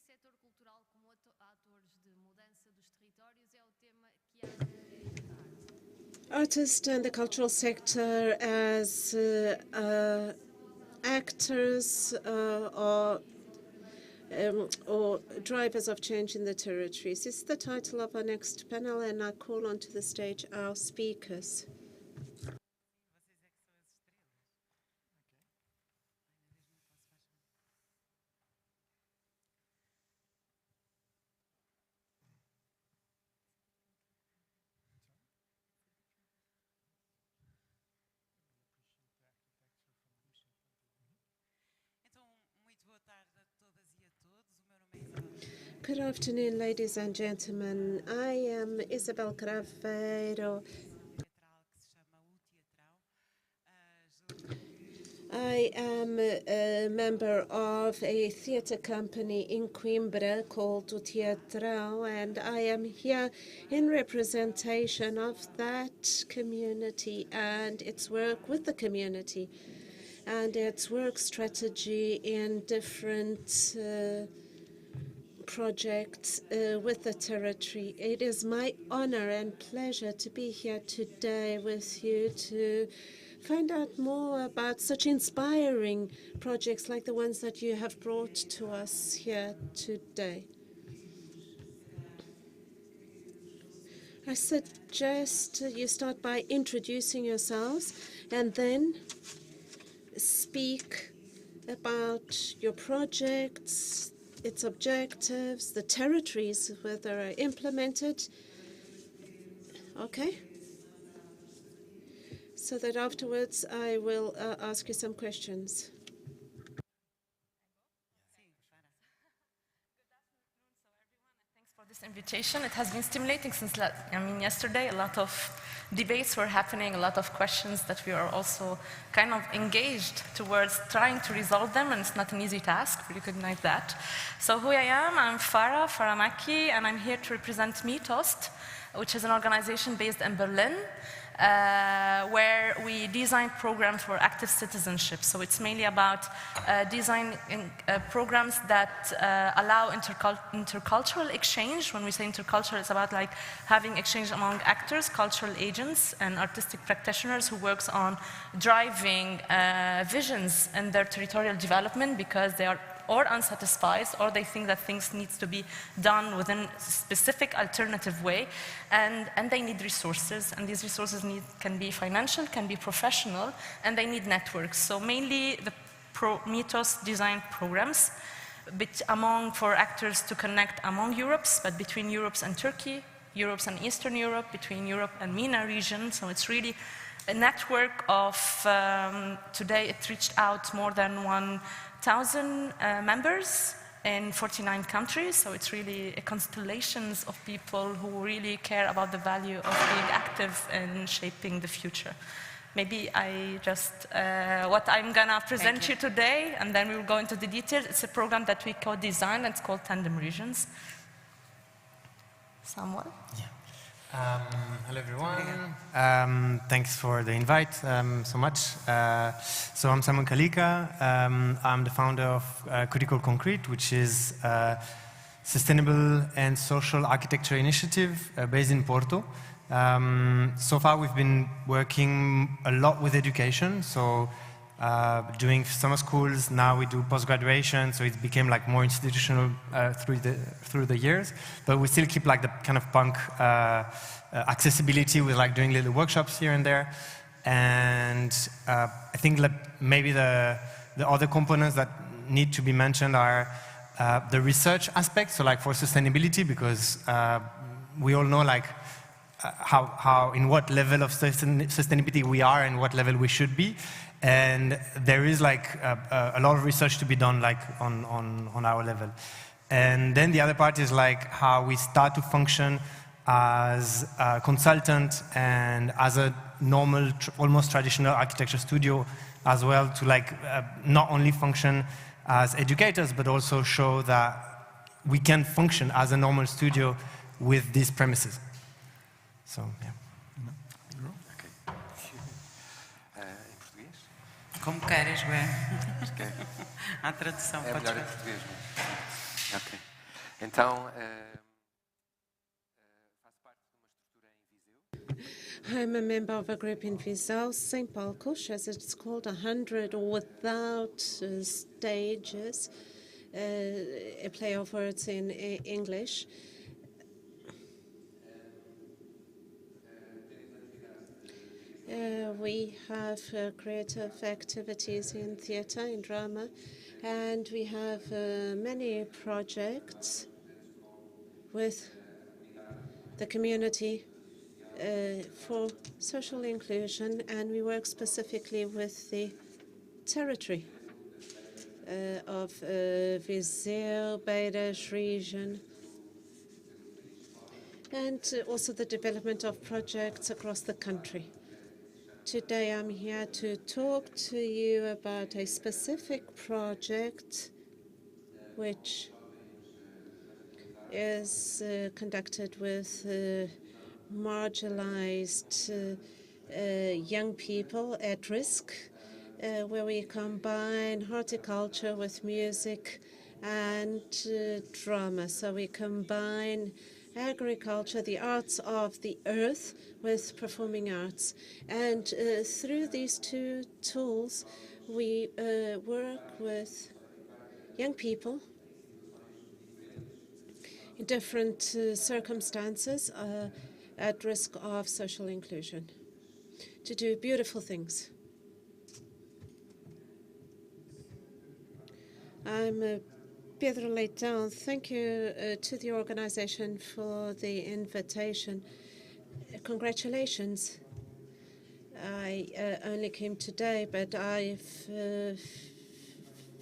setor cultural como atores de mudança dos territórios é o tema que há. Artists and the cultural sector as actors or drivers of change in the territories. This is the title of our next panel, and I call onto the stage our speakers. Good afternoon, ladies and gentlemen. I am Isabel Craveiro. I am a member of a theatre company in Coimbra called O Teatrão, and I am here in representation of that community and its work with the community and its work strategy in different projects with the territory. It is my honor and pleasure to be here today with you to find out more about such inspiring projects like the ones that you have brought to us here today. I suggest you start by introducing yourselves and then speak about your projects, its objectives, the territories where they are implemented. Okay? So that afterwards I will ask you some questions. Good afternoon, thanks for this invitation. It has been stimulating since yesterday. A lot of debates were happening, a lot of questions that we are also kind of engaged towards trying to resolve them, and it's not an easy task, we recognize that. So who I am, I'm Farah Maki, and I'm here to represent Mythos, which is an organization based in Berlin, where we design programs for active citizenship. So it's mainly about designing programs that allow intercultural exchange. When we say intercultural, it's about like having exchange among actors, cultural agents, and artistic practitioners who works on driving visions in their territorial development because they are or unsatisfied, or they think that things needs to be done within a specific alternative way, and they need resources, and these resources can be financial, can be professional, and they need networks. So mainly the Mythos design programs for actors to connect among Europes, but between Europes and Turkey, Europes and Eastern Europe, between Europe and MENA region. So it's really a network of, today it reached out more than 1,000 members in 49 countries, so it's really a constellation of people who really care about the value of being active in shaping the future. Maybe I just, what I'm gonna present you today, and then we will go into the details. It's a program that we co-designed, it's called Tandem Regions. Samuel? Yeah. Hello everyone. Thanks for the invite so much. So I'm Samuel Kalika. I'm the founder of Critical Concrete, which is a sustainable and social architecture initiative based in Porto. So far we've been working a lot with education. So doing summer schools, now we do post-graduation, so it became like more institutional through the years, but we still keep like the kind of punk accessibility with like doing little workshops here and there. And I think maybe the other components that need to be mentioned are the research aspect, so like for sustainability, because we all know like how in what level of sustainability we are and what level we should be. And there is like a lot of research to be done like on our level. And then the other part is like how we start to function as a consultant and as a normal, almost traditional architecture studio as well, to like not only function as educators, but also show that we can function as a normal studio with these premises. So, yeah. Como queiras, Há tradução, é podes melhor em português, não é? Ok. Então, faço parte de uma estrutura em Viseu. I'm a member of a group in Viseu, St. Palcos, as it's called, 100 or without stages, a play of words in English. We have creative activities in theatre, in drama, and we have many projects with the community for social inclusion, and we work specifically with the territory of Viseu, Beiras region, and also the development of projects across the country. Today I'm here to talk to you about a specific project which is conducted with marginalized young people at risk, where we combine horticulture with music and drama. So we combine agriculture, the arts of the earth, with performing arts. And through these two tools, we work with young people in different circumstances at risk of social inclusion to do beautiful things. I'm Pedro Leitão. Thank you to the organization for the invitation. Congratulations. I only came today, but I've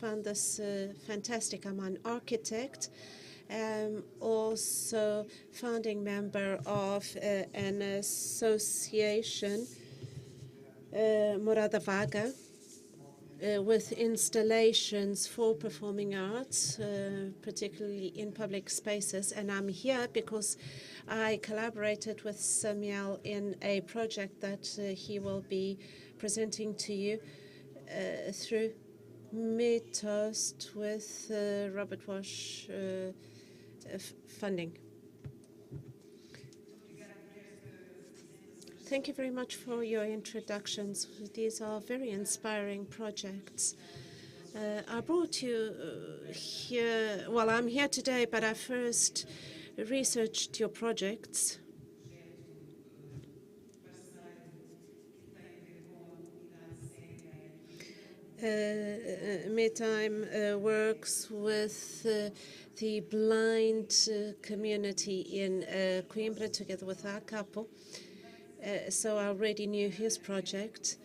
found this fantastic. I'm an architect. Also founding member of an association, Morada Vaga, with installations for performing arts, particularly in public spaces. And I'm here because I collaborated with Samuel in a project that he will be presenting to you through Metost with Robert Wash funding. Thank you very much for your introductions. These are very inspiring projects. I brought you here, well, I'm here today, but I first researched your projects. Metime works with the blind community in Coimbra together with our couple. So I already knew his project,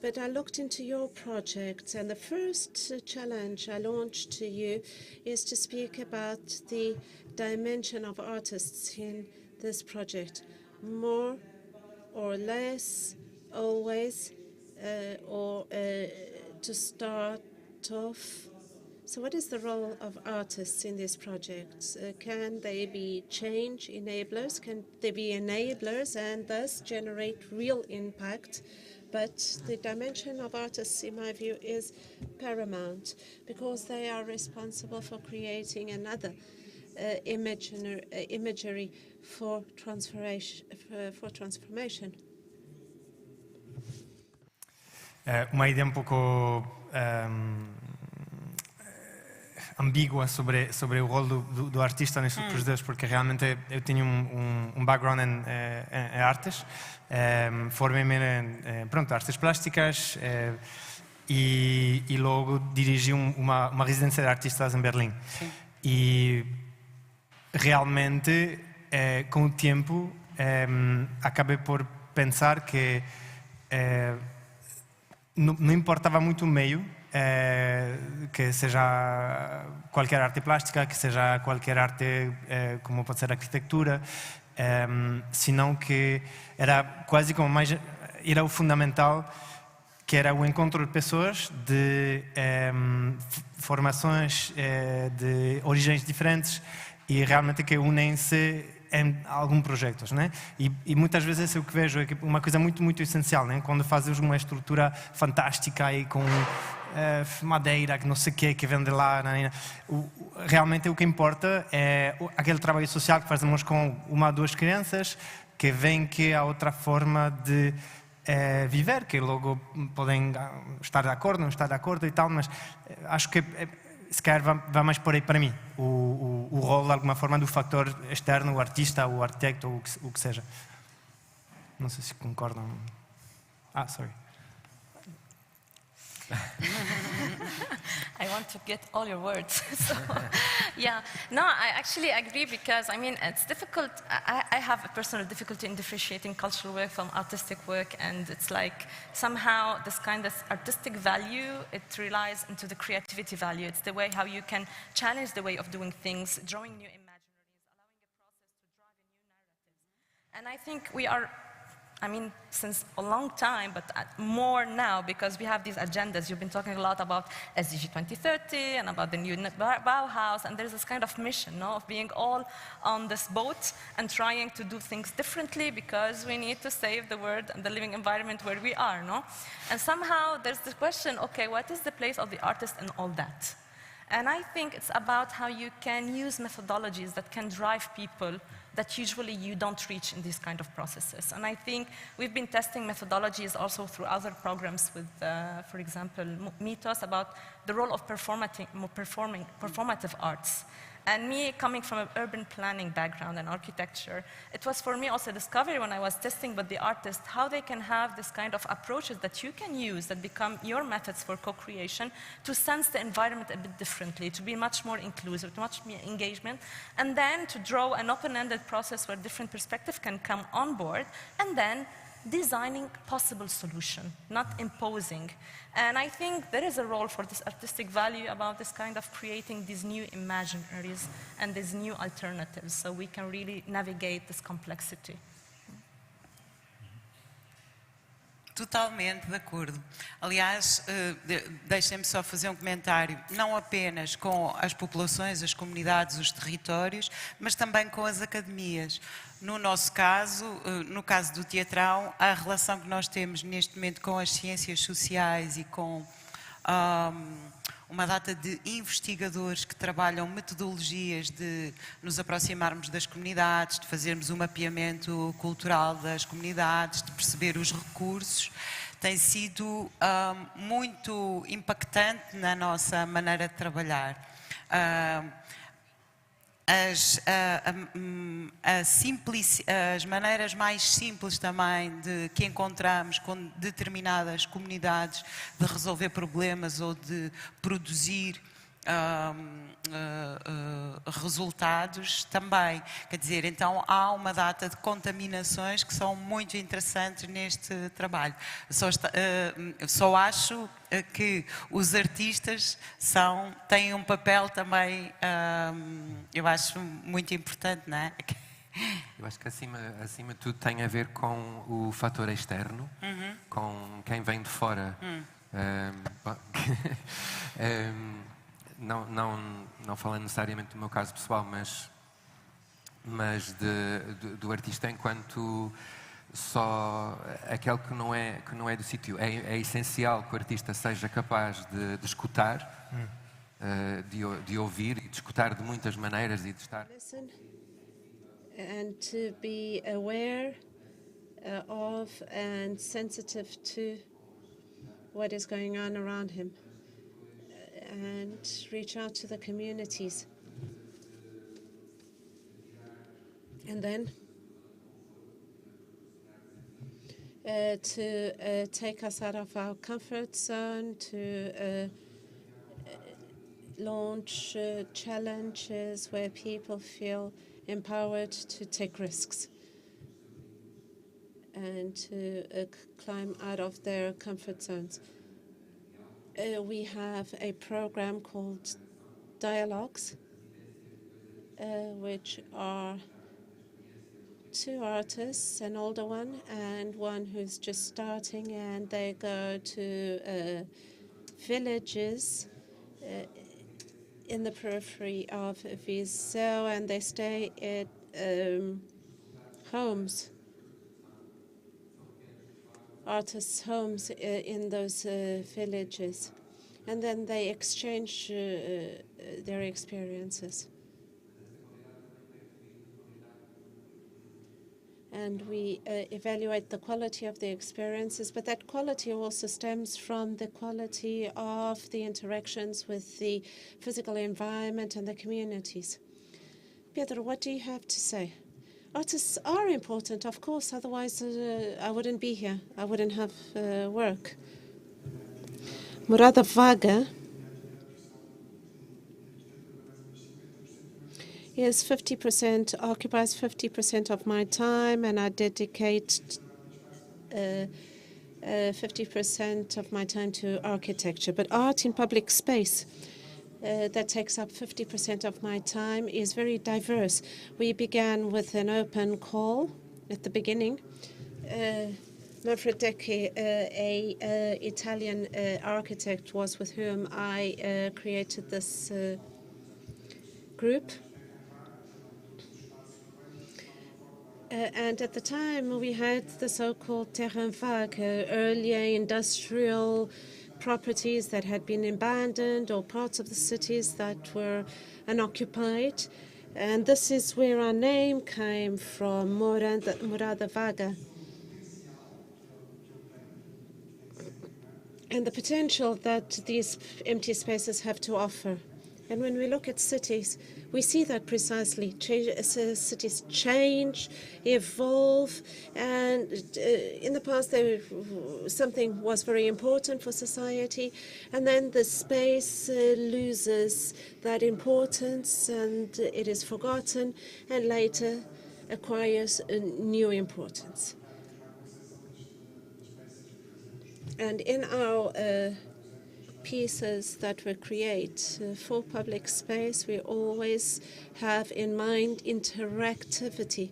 but I looked into your project, and the first challenge I launched to you is to speak about the dimension of artists in this project, more or less, always, or to start off. So what is the role of artists in these projects? Can they be change enablers? Can they be enablers and thus generate real impact? But the dimension of artists, in my view, is paramount because they are responsible for creating another imagery for transformation. Uma ideia pouco ambígua sobre o rol do artista nestes projetos, porque realmente eu tenho background em artes, formei-me em artes plásticas e logo dirigi uma residência de artistas em Berlim. Sim. E realmente, com o tempo, acabei por pensar que não importava muito o meio, que seja qualquer arte plástica, que seja qualquer arte como pode ser arquitetura, senão que era quase como mais, era o fundamental, que era o encontro de pessoas de formações, de origens diferentes e realmente que unem-se em alguns projetos, né? E muitas vezes é o que vejo, é uma coisa muito, muito essencial, né? Quando fazes uma estrutura fantástica e com madeira, que não sei o quê, que vende lá. Realmente o que importa é aquele trabalho social que fazemos com uma ou duas crianças, que veem que há outra forma de viver, que logo podem estar de acordo, não estar de acordo e tal, mas acho que se calhar vai mais por aí para mim, o rol de alguma forma do fator externo, o artista, o arquiteto, ou o que seja. Não sei se concordam. Sorry. I want to get all your words. So, yeah, no, I actually agree because, I mean, it's difficult. I have a personal difficulty in differentiating cultural work from artistic work, and it's like somehow this kind of artistic value, it relies into the creativity value. It's the way how you can challenge the way of doing things, drawing new imaginaries, allowing a process to drive a new narratives. And I think we are, I mean, since a long time, but more now, because we have these agendas. You've been talking a lot about SDG 2030 and about the new Bauhaus, and there's this kind of mission, no, of being all on this boat and trying to do things differently because we need to save the world and the living environment where we are, no? And somehow there's the question, okay, what is the place of the artist in all that? And I think it's about how you can use methodologies that can drive people that usually you don't reach in these kind of processes. And I think we've been testing methodologies also through other programs with, for example, Mythos, about the role of performative arts. And me coming from an urban planning background and architecture, it was for me also a discovery when I was testing with the artists how they can have this kind of approaches that you can use that become your methods for co-creation to sense the environment a bit differently, to be much more inclusive, to much more engagement, and then to draw an open-ended process where different perspectives can come on board, and then designing possible solution, not imposing. And I think there is a role for this artistic value about this kind of creating these new imaginaries and these new alternatives so we can really navigate this complexity. Totalmente de acordo. Aliás, deixem-me só fazer um comentário, não apenas com as populações, as comunidades, os territórios, mas também com as academias. No nosso caso, no caso do Teatrão, a relação que nós temos neste momento com as ciências sociais e com uma data de investigadores que trabalham metodologias de nos aproximarmos das comunidades, de fazermos um mapeamento cultural das comunidades, de perceber os recursos, tem sido muito impactante na nossa maneira de trabalhar. As maneiras mais simples também que encontramos com determinadas comunidades de resolver problemas ou de produzir resultados também. Quer dizer, então há uma data de contaminações que são muito interessantes neste trabalho. Só acho que os artistas têm um papel também, eu acho muito importante, não é? Eu acho que acima de tudo tem a ver com o fator externo, com quem vem de fora. Não falando necessariamente do meu caso pessoal, mas do artista enquanto só aquele que não é do sítio. É essencial que o artista seja capaz de escutar, de ouvir e de escutar de muitas maneiras e de estar. Listen and to be aware of and sensitive to what is going on around him. And reach out to the communities. And then to take us out of our comfort zone, to launch challenges where people feel empowered to take risks and to climb out of their comfort zones. We have a program called Dialogues, which are 2 artists, an older one and one who's just starting, and they go to villages in the periphery of Viseu, and they stay at homes, artists' homes in those villages. and then they exchange their experiences. And we evaluate the quality of the experiences, but that quality also stems from the quality of the interactions with the physical environment and the communities. Pedro, what do you have to say? Artists are important, of course, otherwise I wouldn't be here. I wouldn't have work. Morada Vaga is 50%, occupies 50% of my time, and I dedicate 50% of my time to architecture. But art in public space, that takes up 50% of my time, is very diverse. We began with an open call at the beginning. Manfred Decke, a Italian architect, was with whom I created this group. And at the time, we had the so-called terrain vague, earlier industrial properties that had been abandoned or parts of the cities that were unoccupied. And this is where our name came from, Morada Vaga. And the potential that these empty spaces have to offer. And when we look at cities, we see that precisely. Cities change, evolve, and in the past something was very important for society, and then the space loses that importance and it is forgotten, and later acquires a new importance. And in our pieces that we create for public space, we always have in mind interactivity,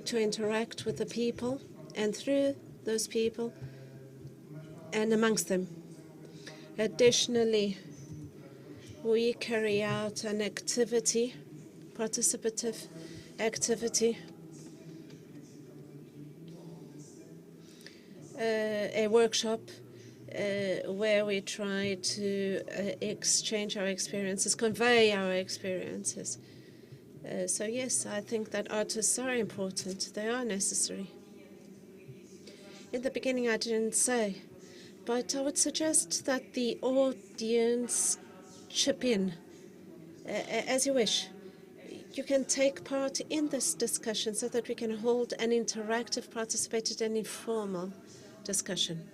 to interact with the people and through those people and amongst them. Additionally, we carry out an activity, participative activity, a workshop where we try to exchange our experiences, convey our experiences. So yes, I think that artists are important. They are necessary. In the beginning, I didn't say, but I would suggest that the audience chip in as you wish. You can take part in this discussion so that we can hold an interactive, participated and informal discussion.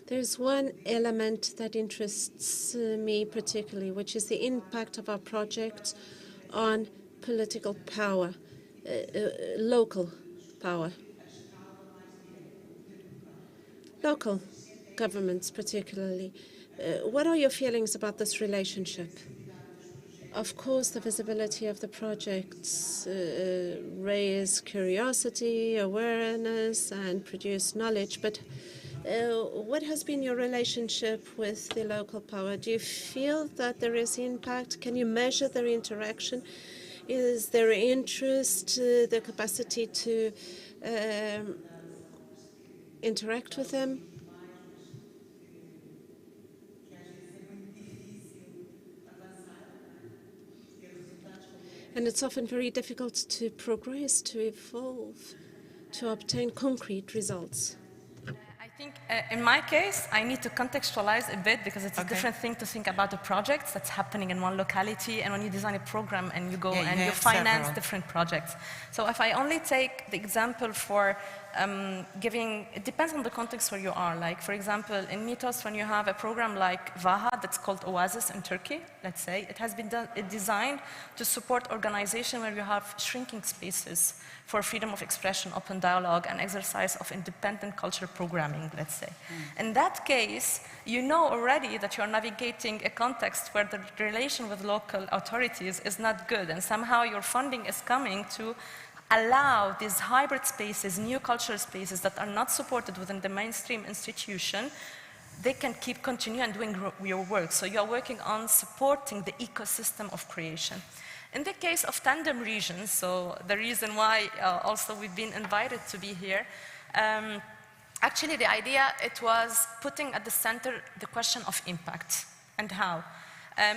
There's one element that interests me particularly, which is the impact of our projects on political power, local power. Local governments particularly. What are your feelings about this relationship? Of course, the visibility of the projects raise curiosity, awareness, and produce knowledge, but what has been your relationship with the local power? Do you feel that there is impact? Can you measure their interaction? Is there interest, the capacity to interact with them? And it's often very difficult to progress, to evolve, to obtain concrete results. I think in my case, I need to contextualize a bit because it's a different thing to think about the projects that's happening in one locality and when you design a program and you go and you finance different projects. So if I only take the example for it depends on the context where you are. Like, for example, in Mythos, when you have a program like Vaha that's called Oasis in Turkey, let's say, it has been designed to support organization where you have shrinking spaces for freedom of expression, open dialogue, and exercise of independent culture programming, let's say. In that case, you know already that you're navigating a context where the relation with local authorities is not good, and somehow your funding is coming to allow these hybrid spaces, new cultural spaces that are not supported within the mainstream institution, they can keep continuing and doing your work. So you are working on supporting the ecosystem of creation. In the case of tandem regions, so the reason why also we've been invited to be here, actually the idea, it was putting at the center the question of impact and how.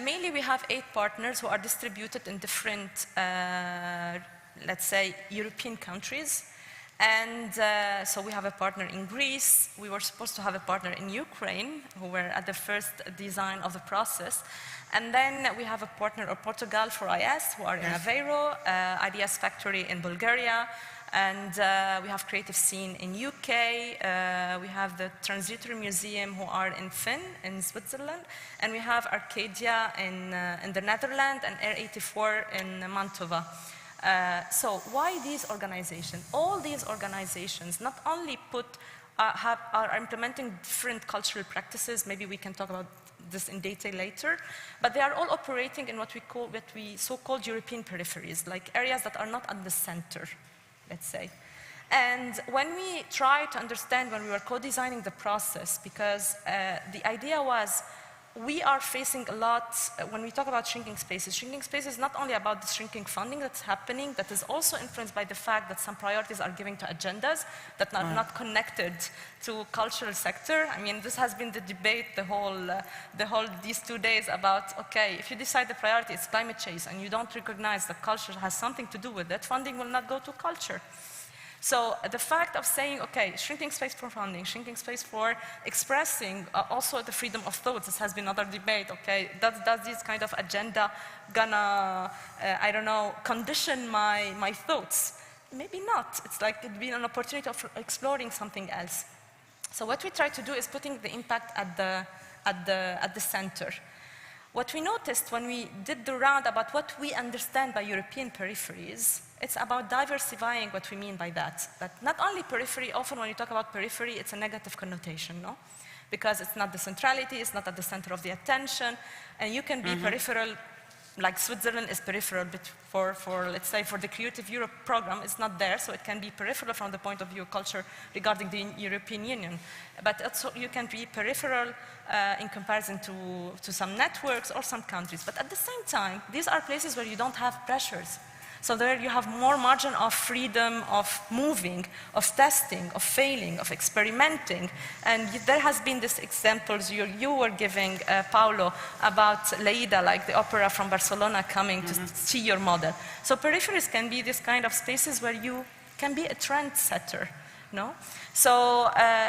Mainly we have 8 partners who are distributed in different, let's say, European countries. And so we have a partner in Greece. We were supposed to have a partner in Ukraine, who were at the first design of the process. And then we have a partner in Portugal for IS, who are in Aveiro, IDS Factory in Bulgaria, and we have Creative Scene in UK. We have the Transitory Museum, who are in Finn, in Switzerland. And we have Arcadia in the Netherlands and Air 84 in Mantova. So why these organizations? All these organizations not only are implementing different cultural practices, maybe we can talk about this in detail later, but they are all operating in what we so-called European peripheries, like areas that are not at the center, let's say. And when we try to understand, when we were co-designing the process, because the idea was, we are facing a lot, when we talk about shrinking spaces is not only about the shrinking funding that's happening, that is also influenced by the fact that some priorities are given to agendas that are not connected to cultural sector. I mean, this has been the debate these 2 days about, okay, if you decide the priority is climate change and you don't recognize that culture has something to do with it, funding will not go to culture. So the fact of saying, okay, shrinking space for funding, shrinking space for expressing, also the freedom of thought, this has been another debate, okay, does this kind of agenda gonna, I don't know, condition my thoughts? Maybe not. It's like it'd be an opportunity of exploring something else. So what we try to do is putting the impact at the center. What we noticed when we did the round about what we understand by European peripheries, it's about diversifying what we mean by that. That not only periphery, often when you talk about periphery, it's a negative connotation, no? Because it's not the centrality, it's not at the center of the attention, and you can be peripheral, like Switzerland is peripheral for, let's say, for the Creative Europe program, it's not there, so it can be peripheral from the point of view of culture regarding the European Union. But also you can be peripheral in comparison to some networks or some countries. But at the same time, these are places where you don't have pressures. So there you have more margin of freedom of moving, of testing, of failing, of experimenting. And there has been these examples you were giving, Paulo, about Leida, like the opera from Barcelona coming to see your model. So peripheries can be this kind of spaces where you can be a trendsetter, no? So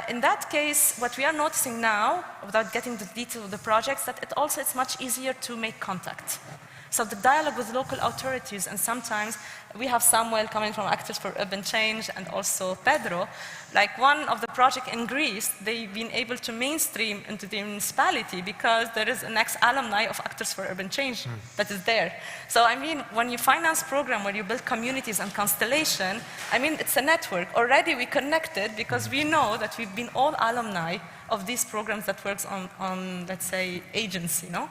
in that case, what we are noticing now, without getting the details of the projects, that it's much easier to make contact. So the dialogue with local authorities, and sometimes we have Samuel coming from Actors for Urban Change and also Pedro, like one of the projects in Greece, they've been able to mainstream into the municipality because there is an ex-alumni of Actors for Urban Change that is there. So I mean, when you finance program where you build communities and constellation, I mean, it's a network. Already we connected because we know that we've been all alumni of these programs that works on let's say, agency, no?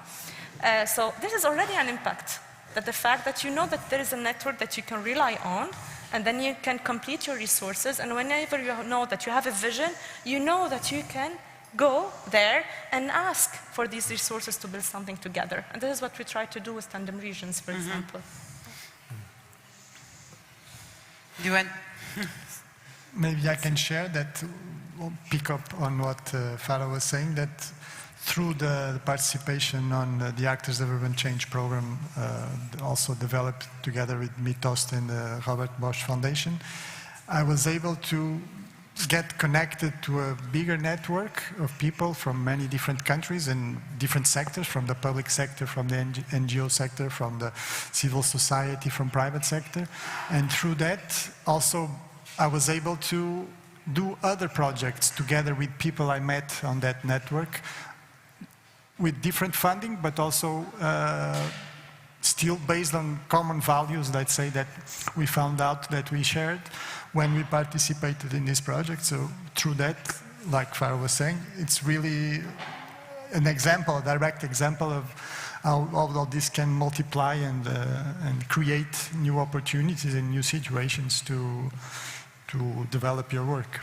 So this is already an impact, that the fact that you know that there is a network that you can rely on, and then you can complete your resources, and whenever you know that you have a vision, you know that you can go there and ask for these resources to build something together. And this is what we try to do with tandem regions, for example. You want? Maybe I can share that, pick up on what Farah was saying, that through the participation on the Actors of Urban Change program, also developed together with Mitost and the Robert Bosch Foundation, I was able to get connected to a bigger network of people from many different countries and different sectors, from the public sector, from the NGO sector, from the civil society, from private sector. And through that, also, I was able to do other projects together with people I met on that network, with different funding, but also still based on common values, let's say, that we found out that we shared when we participated in this project. So through that, like Farah was saying, it's really an example, a direct example of how all of this can multiply and create new opportunities and new situations to develop your work.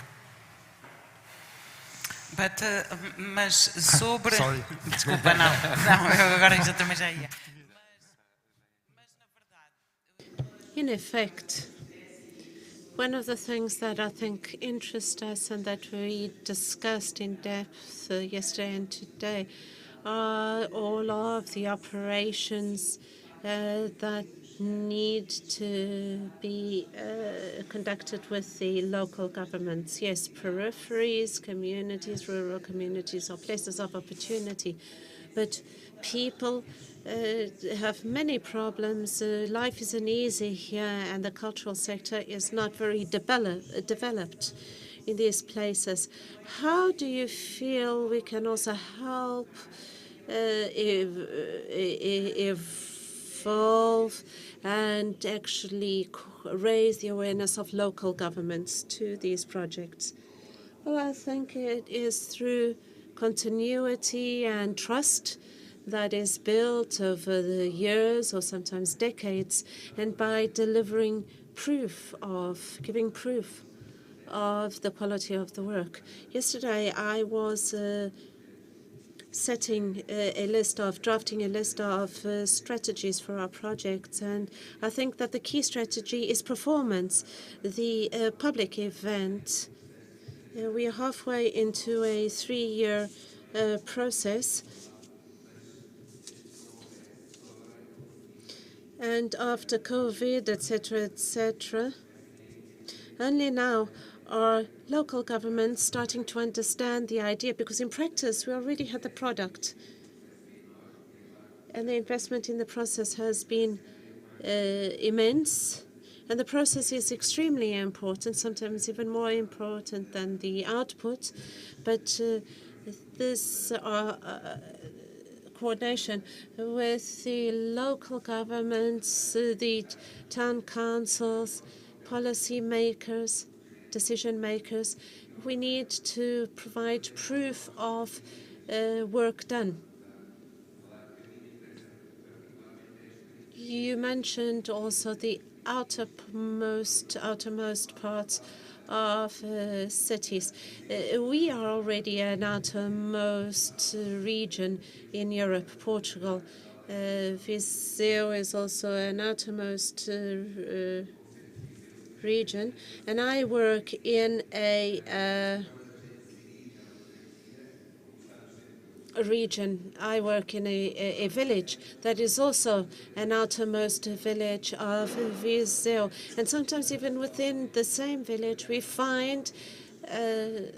Mas sobre... Sorry. Desculpa, não, eu agora já também já ia. Mas na verdade... In effect, one of the things that I think interest us and that we discussed in depth yesterday and today are all of the operations that need to be conducted with the local governments. Yes, peripheries, communities, rural communities are places of opportunity, but people have many problems. Life isn't easy here, and the cultural sector is not very developed in these places. How do you feel we can also help evolve and actually raise the awareness of local governments to these projects? Well, I think it is through continuity and trust that is built over the years or sometimes decades, and by delivering proof of, giving proof of the quality of the work. Yesterday, I was drafting a list of strategies for our projects, and I think that the key strategy is performance. The public event, we are halfway into a 3-year process, and after COVID, etc., only now are local governments starting to understand the idea, because in practice we already had the product, and the investment in the process has been immense, and the process is extremely important, sometimes even more important than the output. But this coordination with the local governments, the town councils, policy makers, decision makers, we need to provide proof of work done. You mentioned also the outermost parts of cities. We are already an outermost region in Europe, Portugal. Viseu is also an outermost region, and I work in a region. I work in a village that is also an outermost village of Viseu. And sometimes even within the same village, we find there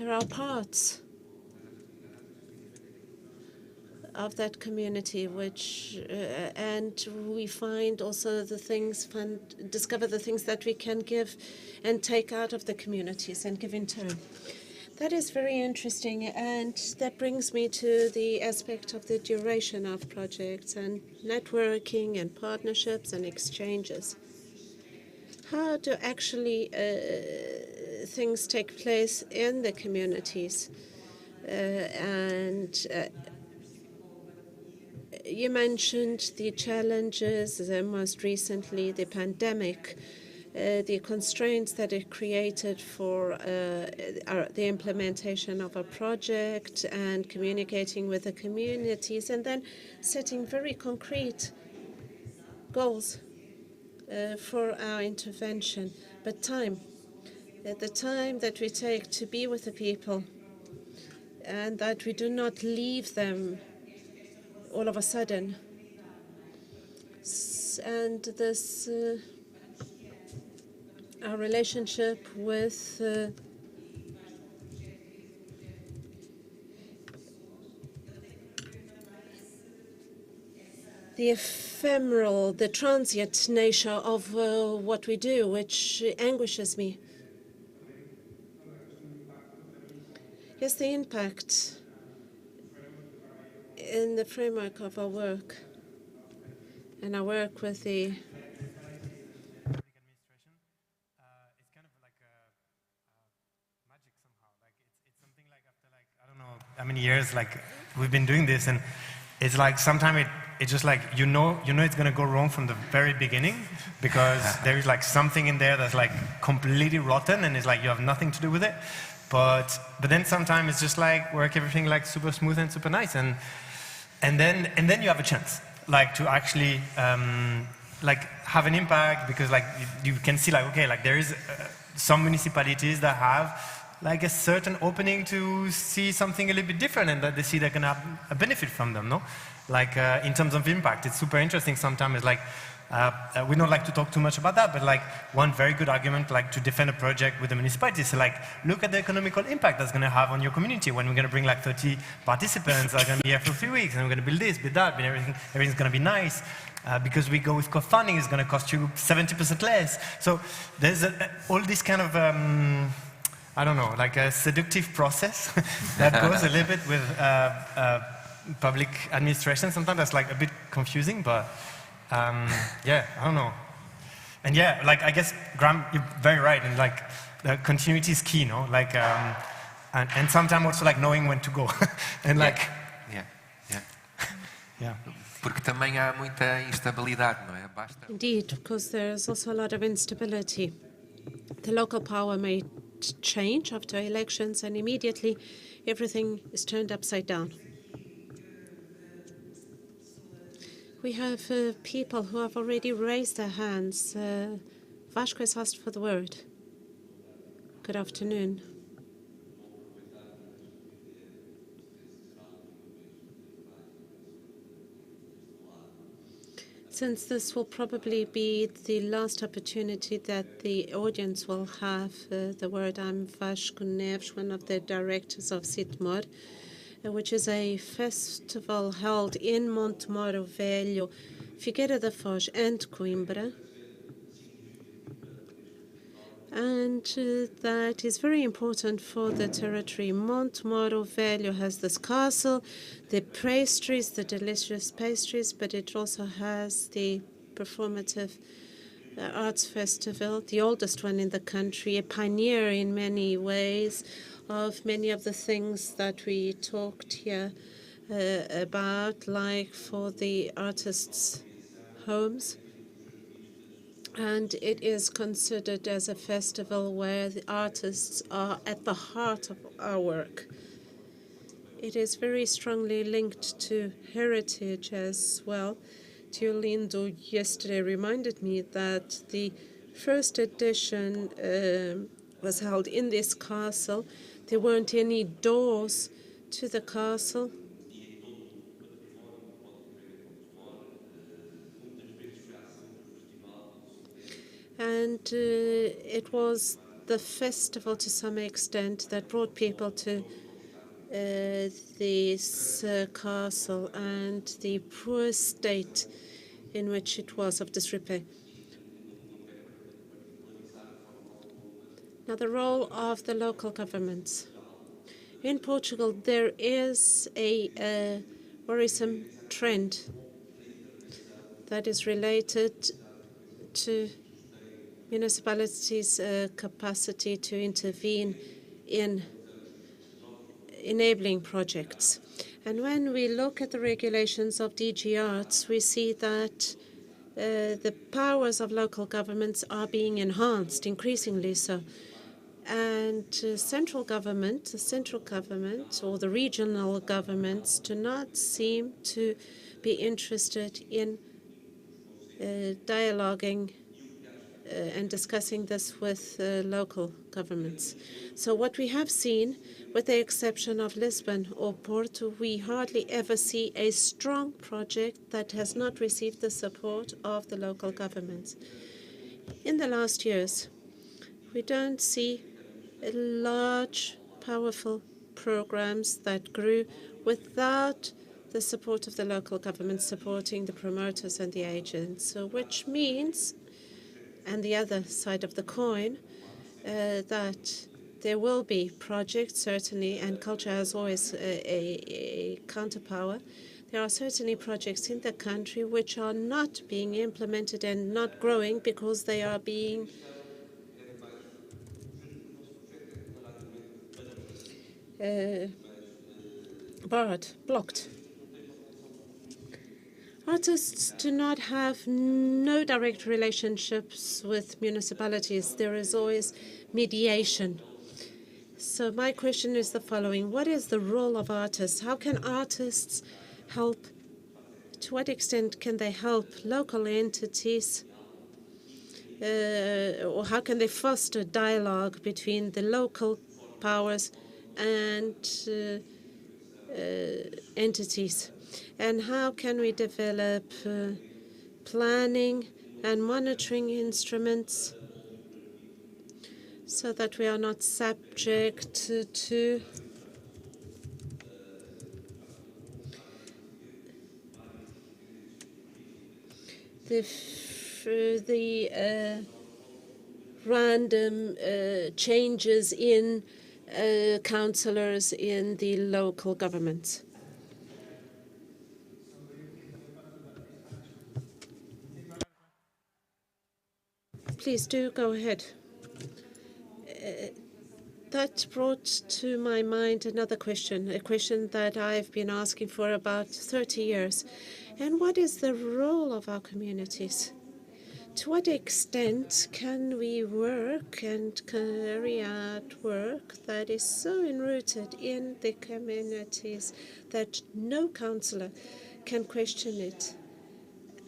are parts of that community which, and we find also discover the things that we can give and take out of the communities and give in turn. That is very interesting, and that brings me to the aspect of the duration of projects and networking and partnerships and exchanges. How do actually things take place in the communities? You mentioned the challenges, most recently the pandemic, the constraints that it created for the implementation of a project and communicating with the communities, and then setting very concrete goals for our intervention. But the time that we take to be with the people, and that we do not leave them all of a sudden. And this our relationship with the ephemeral, the transient nature of what we do, which anguishes me. Yes, the impact in the framework of our work, and our work with the how many years like we've been doing this, and it's like sometimes it's just like, you know it's going to go wrong from the very beginning, because there is like something in there that's like completely rotten, and it's like you have nothing to do with it. But then sometimes it's just like work everything like super smooth and super nice, and then you have a chance like to actually like have an impact, because like you can see like, okay, like there is some municipalities that have like a certain opening to see something a little bit different, and that they see they're going to have a benefit from them, no? Like in terms of impact, it's super interesting sometimes. It's like, we don't like to talk too much about that, but like one very good argument like to defend a project with the municipality is like, look at the economical impact that's going to have on your community when we're going to bring like 30 participants that are going to be here for 3 weeks, and we're going to build this, build that, and everything's going to be nice. Because we go with co-funding, it's going to cost you 70% less. So there's all this kind of, I don't know, like a seductive process that goes a little bit with public administration. Sometimes that's like a bit confusing, but yeah, I don't know. And yeah, like I guess, Graham, you're very right, and like the continuity is key, no? Like, and sometimes also like knowing when to go. And like, yeah. Porque também há muita instabilidade, não é? Basta. Indeed, because there's also a lot of instability. The local power may change after elections, and immediately everything is turned upside down. We have people who have already raised their hands. Vasco has asked for the word. Good afternoon. Since this will probably be the last opportunity that the audience will have the word, I'm Vasco Neves, one of the directors of Centro, which is a festival held in Montemor-o-Velho, Figueira da Foz and Coimbra. And that is very important for the territory. Montemor-o-Velho has this castle, the pastries, the delicious pastries, but it also has the performative arts festival, the oldest one in the country, a pioneer in many ways of many of the things that we talked here about, like for the artists' homes. And it is considered as a festival where the artists are at the heart of our work. It is very strongly linked to heritage as well. Teolindo yesterday reminded me that the first edition was held in this castle. There weren't any doors to the castle. And it was the festival, to some extent, that brought people to this castle, and the poor state in which it was of disrepair. Now, the role of the local governments. In Portugal, there is a worrisome trend that is related to municipalities' capacity to intervene in enabling projects. And when we look at the regulations of DG Arts, we see that the powers of local governments are being enhanced, increasingly so. And the central government or the regional governments do not seem to be interested in dialoguing and discussing this with local governments. So what we have seen, with the exception of Lisbon or Porto, we hardly ever see a strong project that has not received the support of the local governments. In the last years, we don't see large, powerful programs that grew without the support of the local government supporting the promoters and the agents. So which means, and the other side of the coin, that there will be projects, certainly, and culture has always a counterpower. There are certainly projects in the country which are not being implemented and not growing because they are being blocked. Artists do not have no direct relationships with municipalities. There is always mediation. So my question is the following. What is the role of artists? How can artists help? To what extent can they help local entities? Or how can they foster dialogue between the local powers and entities? And how can we develop planning and monitoring instruments so that we are not subject to the random changes in councillors in the local governments? Please do go ahead. That brought to my mind another question, a question that I've been asking for about 30 years. And what is the role of our communities? To what extent can we work and carry out work that is so enrooted in the communities that no councillor can question it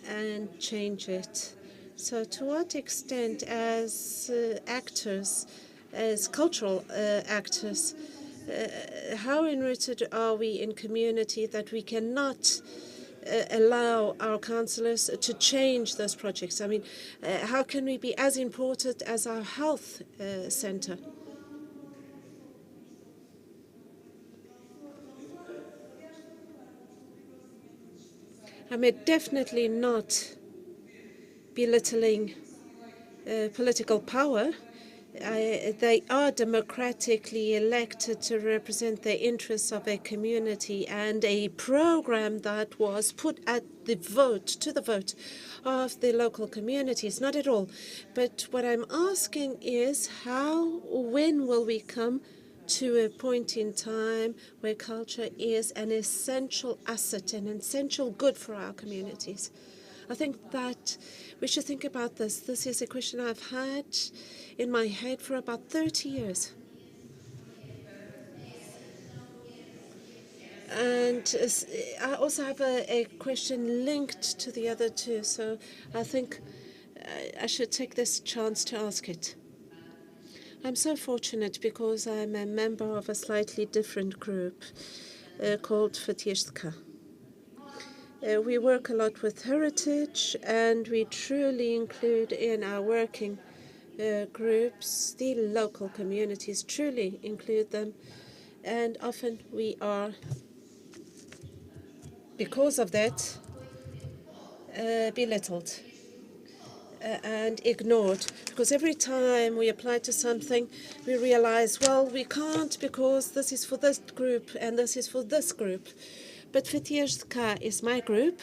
and change it? So to what extent, as actors, as cultural actors, how enrooted are we in community that we cannot allow our councillors to change those projects? I mean, how can we be as important as our health centre? I mean, definitely not belittling political power. They are democratically elected to represent the interests of a community, and a program that was put at the vote, to the vote of the local communities, not at all. But what I'm asking is when will we come to a point in time where culture is an essential asset, an essential good for our communities? I think that we should think about this. This is a question I've had in my head for about 30 years. And I also have a question linked to the other two, so I think I should take this chance to ask it. I'm so fortunate because I'm a member of a slightly different group called Fatieszka. We work a lot with heritage, and we truly include in our working groups the local communities, truly include them. And often we are, because of that, belittled and ignored. Because every time we apply to something, we realize, well, we can't because this is for this group and this is for this group. But Fatieszka is my group.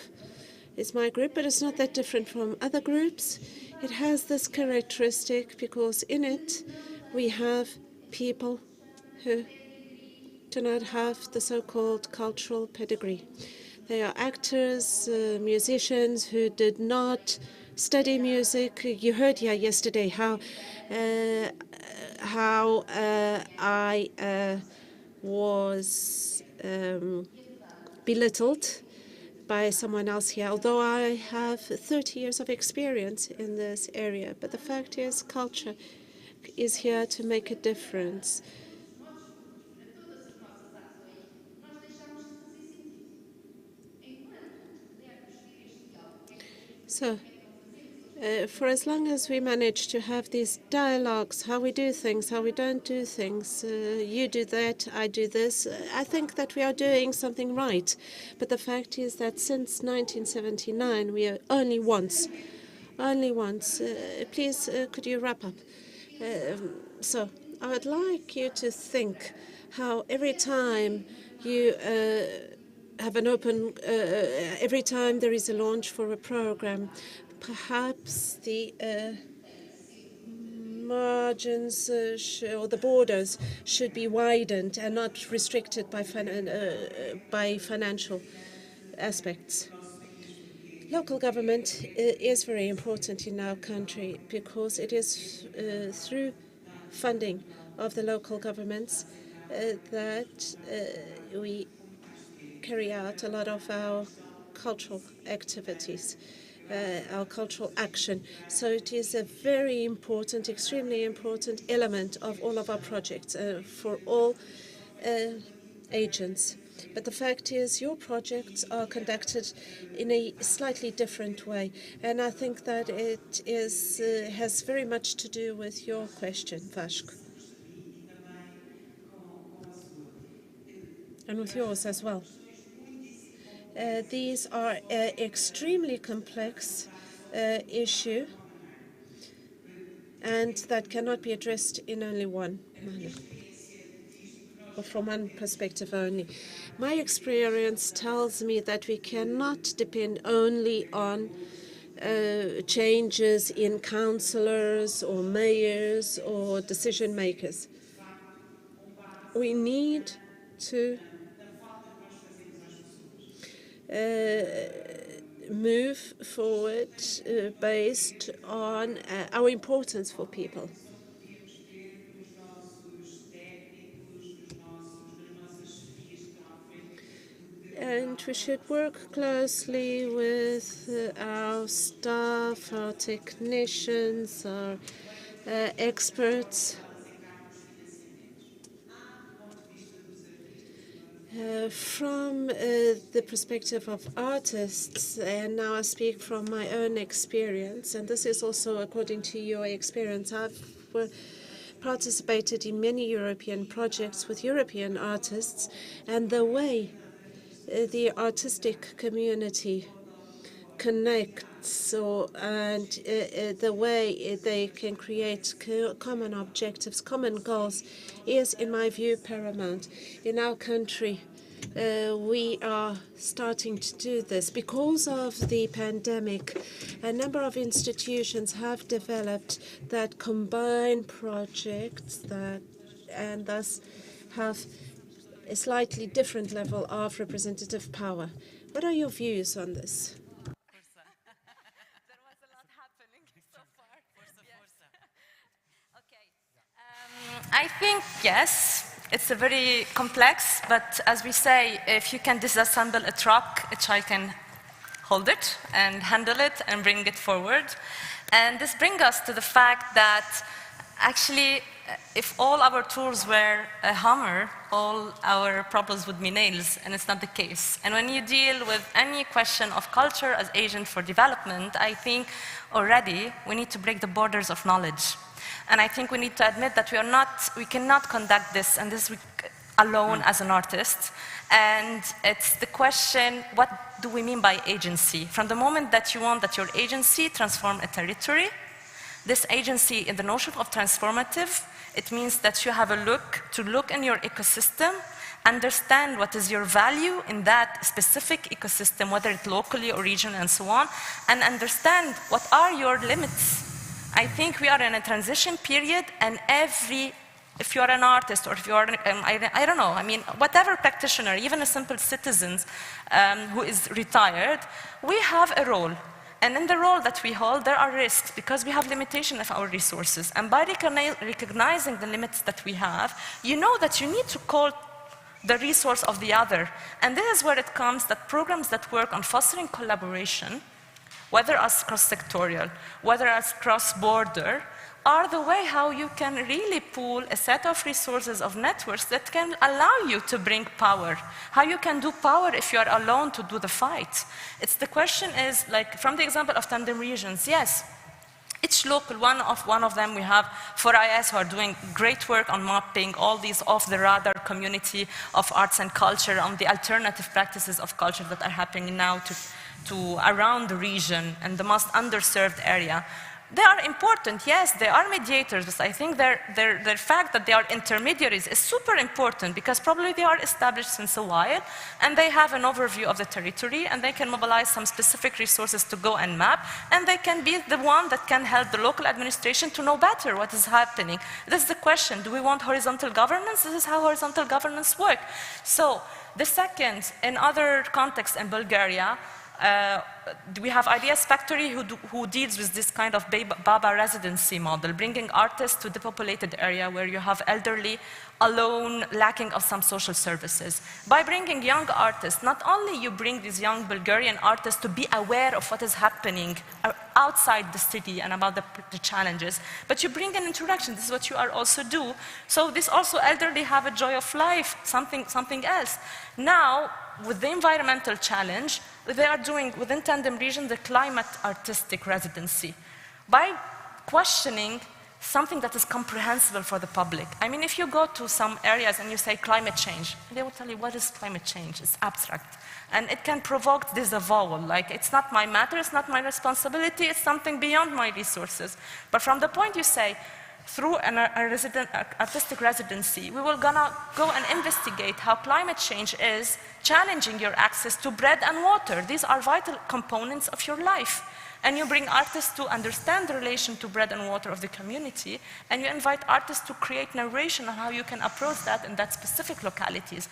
It's my group, but it's not that different from other groups. It has this characteristic because in it we have people who do not have the so-called cultural pedigree. They are actors, musicians who did not study music. You heard yesterday how I was belittled by someone else here, although I have 30 years of experience in this area. But the fact is, culture is here to make a difference. So, for as long as we manage to have these dialogues, how we do things, how we don't do things, you do that, I do this, I think that we are doing something right. But the fact is that since 1979, we are only once. Please, could you wrap up? So, I would like you to think how every time you have an open, every time there is a launch for a program, perhaps the margins or the borders should be widened and not restricted by financial aspects. Local government is very important in our country because it is through funding of the local governments that we carry out a lot of our cultural activities, our cultural action. So it is a very important, extremely important element of all of our projects for all agents. But the fact is, your projects are conducted in a slightly different way, and I think that it is has very much to do with your question, Vasco, and with yours as well. These are an extremely complex issue, and that cannot be addressed in only one manner, or from one perspective only. My experience tells me that we cannot depend only on changes in councillors or mayors or decision makers. We need to move forward based on our importance for people. And we should work closely with our staff, our technicians, our experts. From the perspective of artists, and now I speak from my own experience, and this is also according to your experience, I've participated in many European projects with European artists, and the way the artistic community connects and the way they can create common objectives, common goals, is, in my view, paramount. In our country, we are starting to do this. Because of the pandemic, a number of institutions have developed that combine projects and thus have a slightly different level of representative power. What are your views on this? There was a lot happening so far. Okay. I think, yes, it's a very complex, but as we say, if you can disassemble a truck, a child can hold it and handle it and bring it forward. And this brings us to the fact that actually, if all our tools were a hammer, all our problems would be nails, and it's not the case. And when you deal with any question of culture as agent for development, I think already we need to break the borders of knowledge. And I think we need to admit that we cannot conduct this and this alone as an artist. And it's the question, what do we mean by agency? From the moment that you want that your agency transform a territory, this agency in the notion of transformative, it means that you have to look in your ecosystem, understand what is your value in that specific ecosystem, whether it's locally or regional and so on, and understand what are your limits. I think we are in a transition period, and if you're an artist or if you're, I don't know, I mean, whatever practitioner, even a simple citizen who is retired, we have a role. And in the role that we hold, there are risks because we have limitation of our resources. And by recognizing the limits that we have, you know that you need to call the resource of the other. And this is where it comes that programs that work on fostering collaboration, whether as cross-sectorial, whether as cross-border, are the way how you can really pool a set of resources of networks that can allow you to bring power. How you can do power if you are alone to do the fight. It's the question is, like from the example of tandem regions, yes, each local, one of them we have 4IS who are doing great work on mapping all these off-the-radar community of arts and culture on the alternative practices of culture that are happening now to around the region and the most underserved area. They are important, yes, they are mediators, but I think their fact that they are intermediaries is super important because probably they are established since a while and they have an overview of the territory and they can mobilize some specific resources to go and map, and they can be the one that can help the local administration to know better what is happening. This is the question, do we want horizontal governance? This is how horizontal governance works. So the second, in other contexts in Bulgaria, We have Ideas Factory who deals with this kind of Baba residency model, bringing artists to depopulated area where you have elderly, alone, lacking of some social services. By bringing young artists, not only you bring these young Bulgarian artists to be aware of what is happening outside the city and about the challenges, but you bring an interaction. This is what you are also do. So this also elderly have a joy of life, something else. Now, with the environmental challenge, they are doing within Tandem region the climate artistic residency by questioning something that is comprehensible for the public. I mean, if you go to some areas and you say climate change, they will tell you, what is climate change? It's abstract. And it can provoke disavowal, like it's not my matter, it's not my responsibility, it's something beyond my resources. But from the point you say, through an artistic residency, we will gonna go and investigate how climate change is challenging your access to bread and water. These are vital components of your life. And you bring artists to understand the relation to bread and water of the community, and you invite artists to create narration on how you can approach that in that specific localities.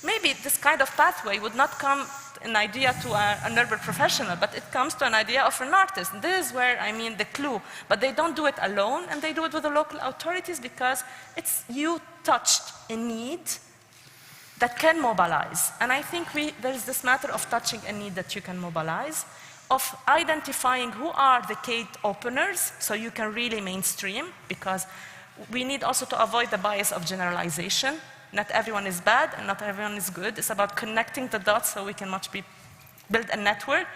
Maybe this kind of pathway would not come an idea to an urban professional, but it comes to an idea of an artist. And this is where, I mean, the clue. But they don't do it alone, and they do it with the local authorities because it's you touched a need that can mobilize. And I think there is this matter of touching a need that you can mobilize, of identifying who are the gate openers, so you can really mainstream, because we need also to avoid the bias of generalization. Not everyone is bad and not everyone is good. It's about connecting the dots so we can build a network.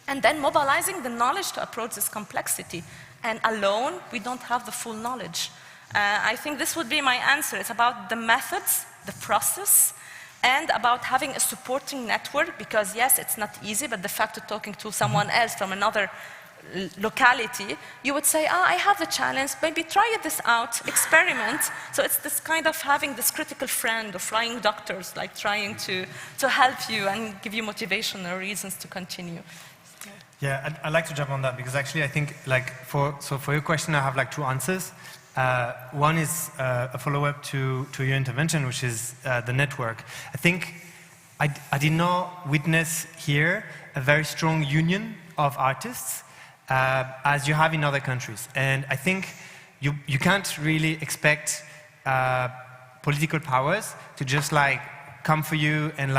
And then mobilizing the knowledge to approach this complexity. And alone, we don't have the full knowledge. I think this would be my answer. It's about the methods, the process, and about having a supporting network, because yes, it's not easy, but the fact of talking to someone else from another locality, you would say, I have the challenge, maybe try this out, experiment. So it's this kind of having this critical friend or flying doctors, like trying to help you and give you motivation or reasons to continue. Yeah, I'd like to jump on that, because actually I think, for your question, I have two answers. One is a follow-up to your intervention, which is the network. I think I did not witness here a very strong union of artists as you have in other countries. And I think you can't really expect political powers to just come for you and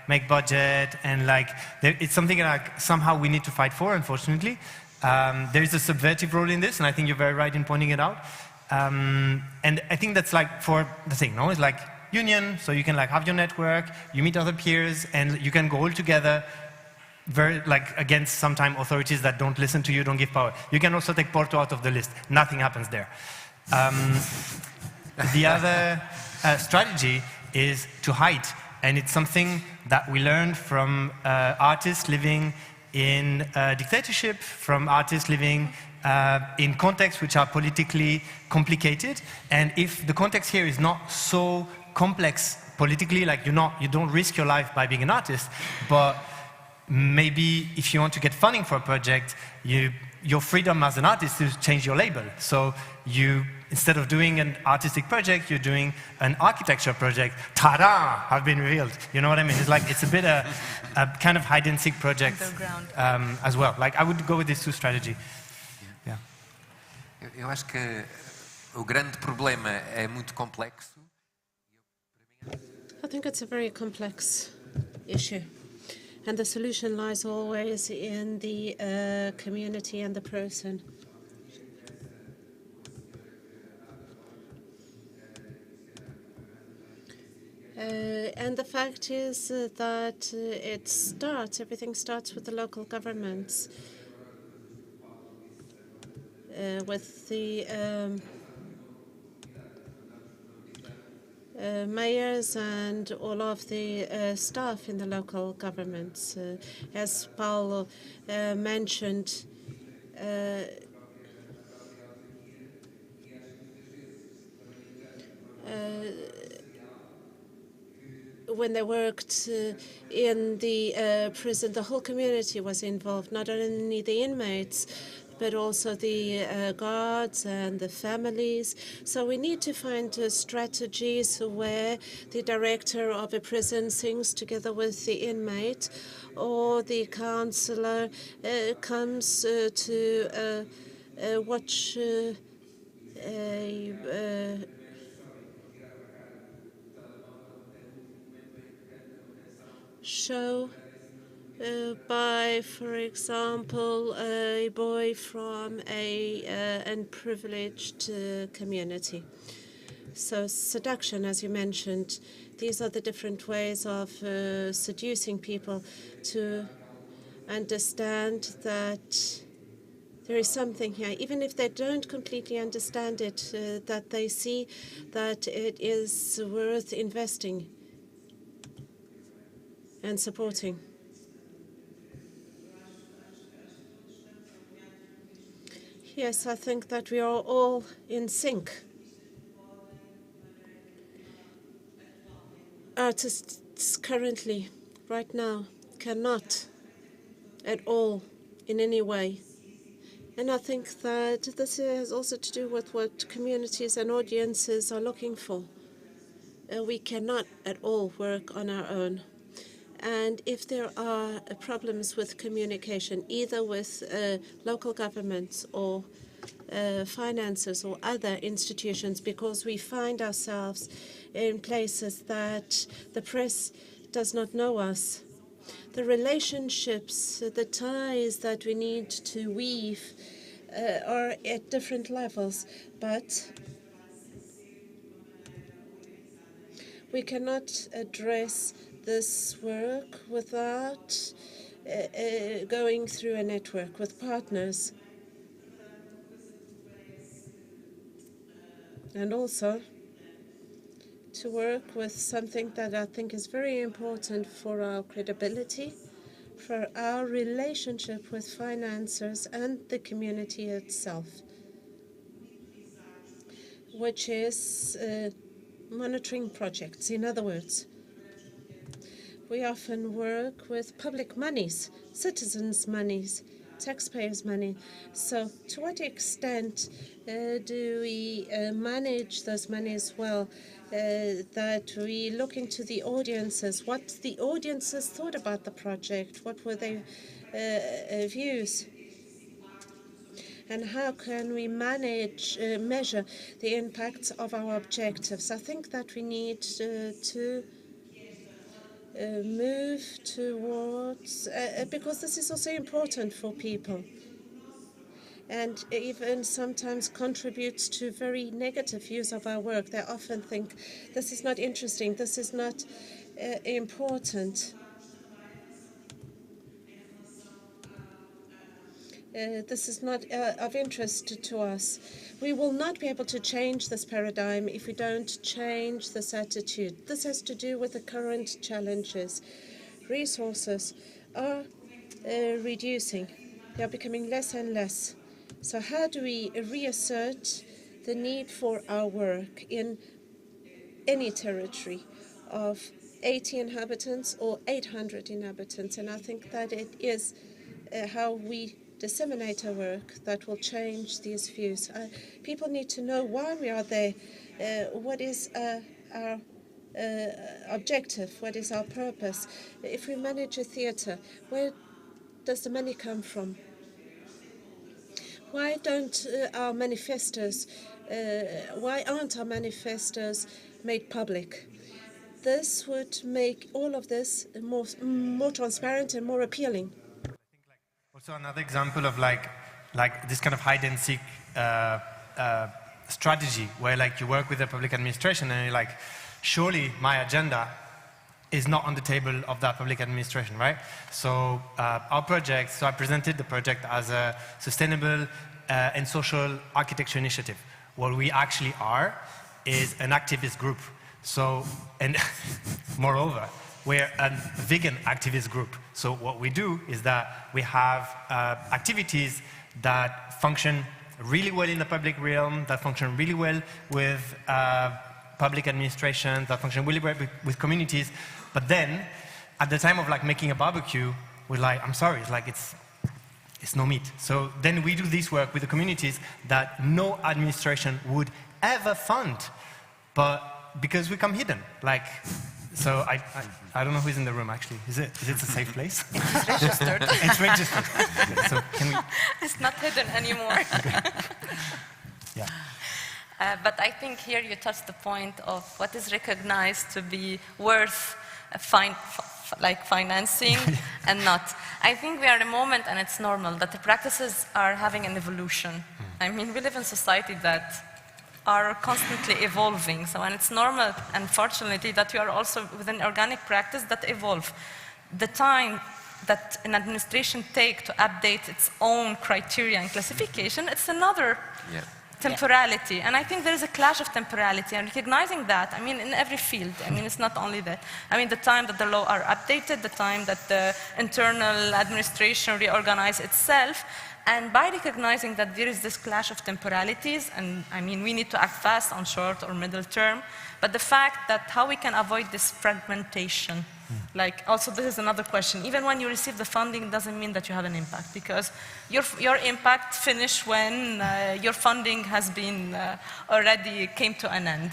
make budget and it's something somehow we need to fight for, unfortunately. There is a subversive role in this, and I think you're very right in pointing it out. And I think that's for the thing, no? It's union, so you can have your network, you meet other peers, and you can go all together against sometimes authorities that don't listen to you, don't give power. You can also take Porto out of the list. Nothing happens there. The other strategy is to hide, and it's something that we learned from artists living in dictatorship, from artists living in contexts which are politically complicated. And if the context here is not so complex politically, you don't risk your life by being an artist, but maybe if you want to get funding for a project, your freedom as an artist is to change your label. So instead of doing an artistic project, you're doing an architecture project. Ta-da! Have been revealed. You know what I mean? It's a bit a kind of hide-and-seek project as well. I would go with these two strategies. Yeah. Eu acho que o grande problema é muito complexo. I think it's a very complex issue. And the solution lies always in the community and the person. And the fact is that everything starts with the local governments, with the mayors and all of the staff in the local governments. As Paulo mentioned, when they worked in the prison, the whole community was involved, not only the inmates, but also the guards and the families. So we need to find strategies where the director of a prison sings together with the inmate, or the counselor comes to watch a show by, for example, a boy from a unprivileged community. So seduction, as you mentioned, these are the different ways of seducing people to understand that there is something here, even if they don't completely understand it, that they see that it is worth investing and supporting. Yes, I think that we are all in sync. Artists currently, right now, cannot at all, in any way. And I think that this has also to do with what communities and audiences are looking for. We cannot at all work on our own. And if there are problems with communication, either with local governments or finances or other institutions, because we find ourselves in places that the press does not know us, the relationships, the ties that we need to weave are at different levels, but we cannot address this work without going through a network with partners. And also to work with something that I think is very important for our credibility, for our relationship with financiers and the community itself, which is monitoring projects. In other words, we often work with public monies, citizens' monies, taxpayers' money. So to what extent do we manage those monies well, that we look into the audiences, what the audiences thought about the project, what were their views, and how can we measure the impacts of our objectives. I think that we need to move towards, because this is also important for people, and even sometimes contributes to very negative views of our work. They often think, this is not interesting, this is not important. This is not of interest to us. We will not be able to change this paradigm if we don't change this attitude. This has to do with the current challenges. Resources are reducing. They are becoming less and less. So how do we reassert the need for our work in any territory of 80 inhabitants or 800 inhabitants? And I think that it is how we disseminate our work that will change these views. People need to know why we are there, what is our objective, what is our purpose. If we manage a theatre, where does the money come from? Why don't our manifestos, why aren't our manifestos made public? This would make all of this more transparent and more appealing. Also, another example of like this kind of hide and seek strategy, where like you work with the public administration and you're like, surely my agenda is not on the table of that public administration, right? So our project, so I presented the project as a sustainable and social architecture initiative. What we actually are is an activist group. So, and moreover, we're a vegan activist group. So what we do is that we have activities that function really well in the public realm, that function really well with public administration, that function really well with communities. But then, at the time of like making a barbecue, we're like, I'm sorry, it's like it's it's no meat. So then we do this work with the communities that no administration would ever fund, but because we come hidden, like. So I don't know who's in the room actually. Is it a safe place? It's registered. It's registered. Okay, so can we? It's not hidden anymore. Yeah. But I think here you touched the point of what is recognized to be worth financing and not. I think we are at a moment, and it's normal, that the practices are having an evolution. I mean, we live in society that are constantly evolving. So, and it's normal, unfortunately, that you are also within organic practice that evolve. The time that an administration take to update its own criteria and classification, it's another temporality. And I think there is a clash of temporality, and recognizing that, I mean, in every field, I mean, it's not only that. I mean, the time that the law are updated, the time that the internal administration reorganize itself, and by recognizing that there is this clash of temporalities, and I mean, we need to act fast on short or middle term, but the fact that how we can avoid this fragmentation. Like, also this is another question. Even when you receive the funding doesn't mean that you have an impact, because your impact finished when your funding has been already came to an end.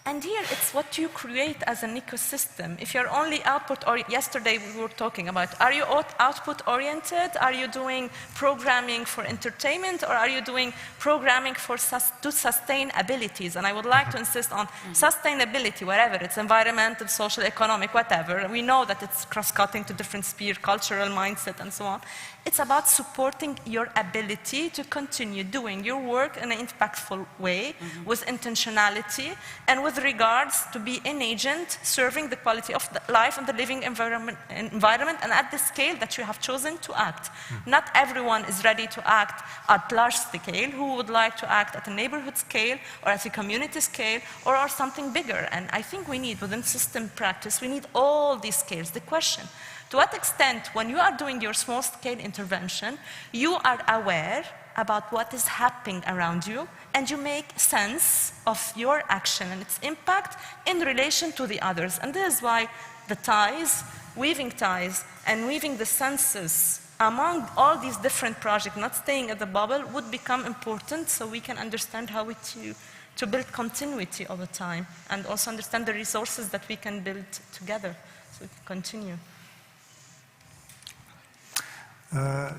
And here it's what you create as an ecosystem. If you're only output, or yesterday we were talking about, are you output oriented? Are you doing programming for entertainment, or are you doing programming to sustain abilities? And I would like to insist on sustainability, wherever it's environmental, social, economic, whatever. We know that it's cross-cutting to different spheres, cultural mindset, and so on. It's about supporting your ability to continue doing your work in an impactful way, with intentionality, and with regards to be an agent serving the quality of the life and the living environment, and at the scale that you have chosen to act. Not everyone is ready to act at large scale, who would like to act at a neighborhood scale, or at a community scale, or something bigger. And I think we need, within system practice, we need all these scales. The question, to what extent, when you are doing your small-scale intervention, you are aware about what is happening around you, and you make sense of your action and its impact in relation to the others. And this is why the ties, weaving the senses among all these different projects, not staying at the bubble, would become important, so we can understand how to build continuity all the time, and also understand the resources that we can build together, so we can continue.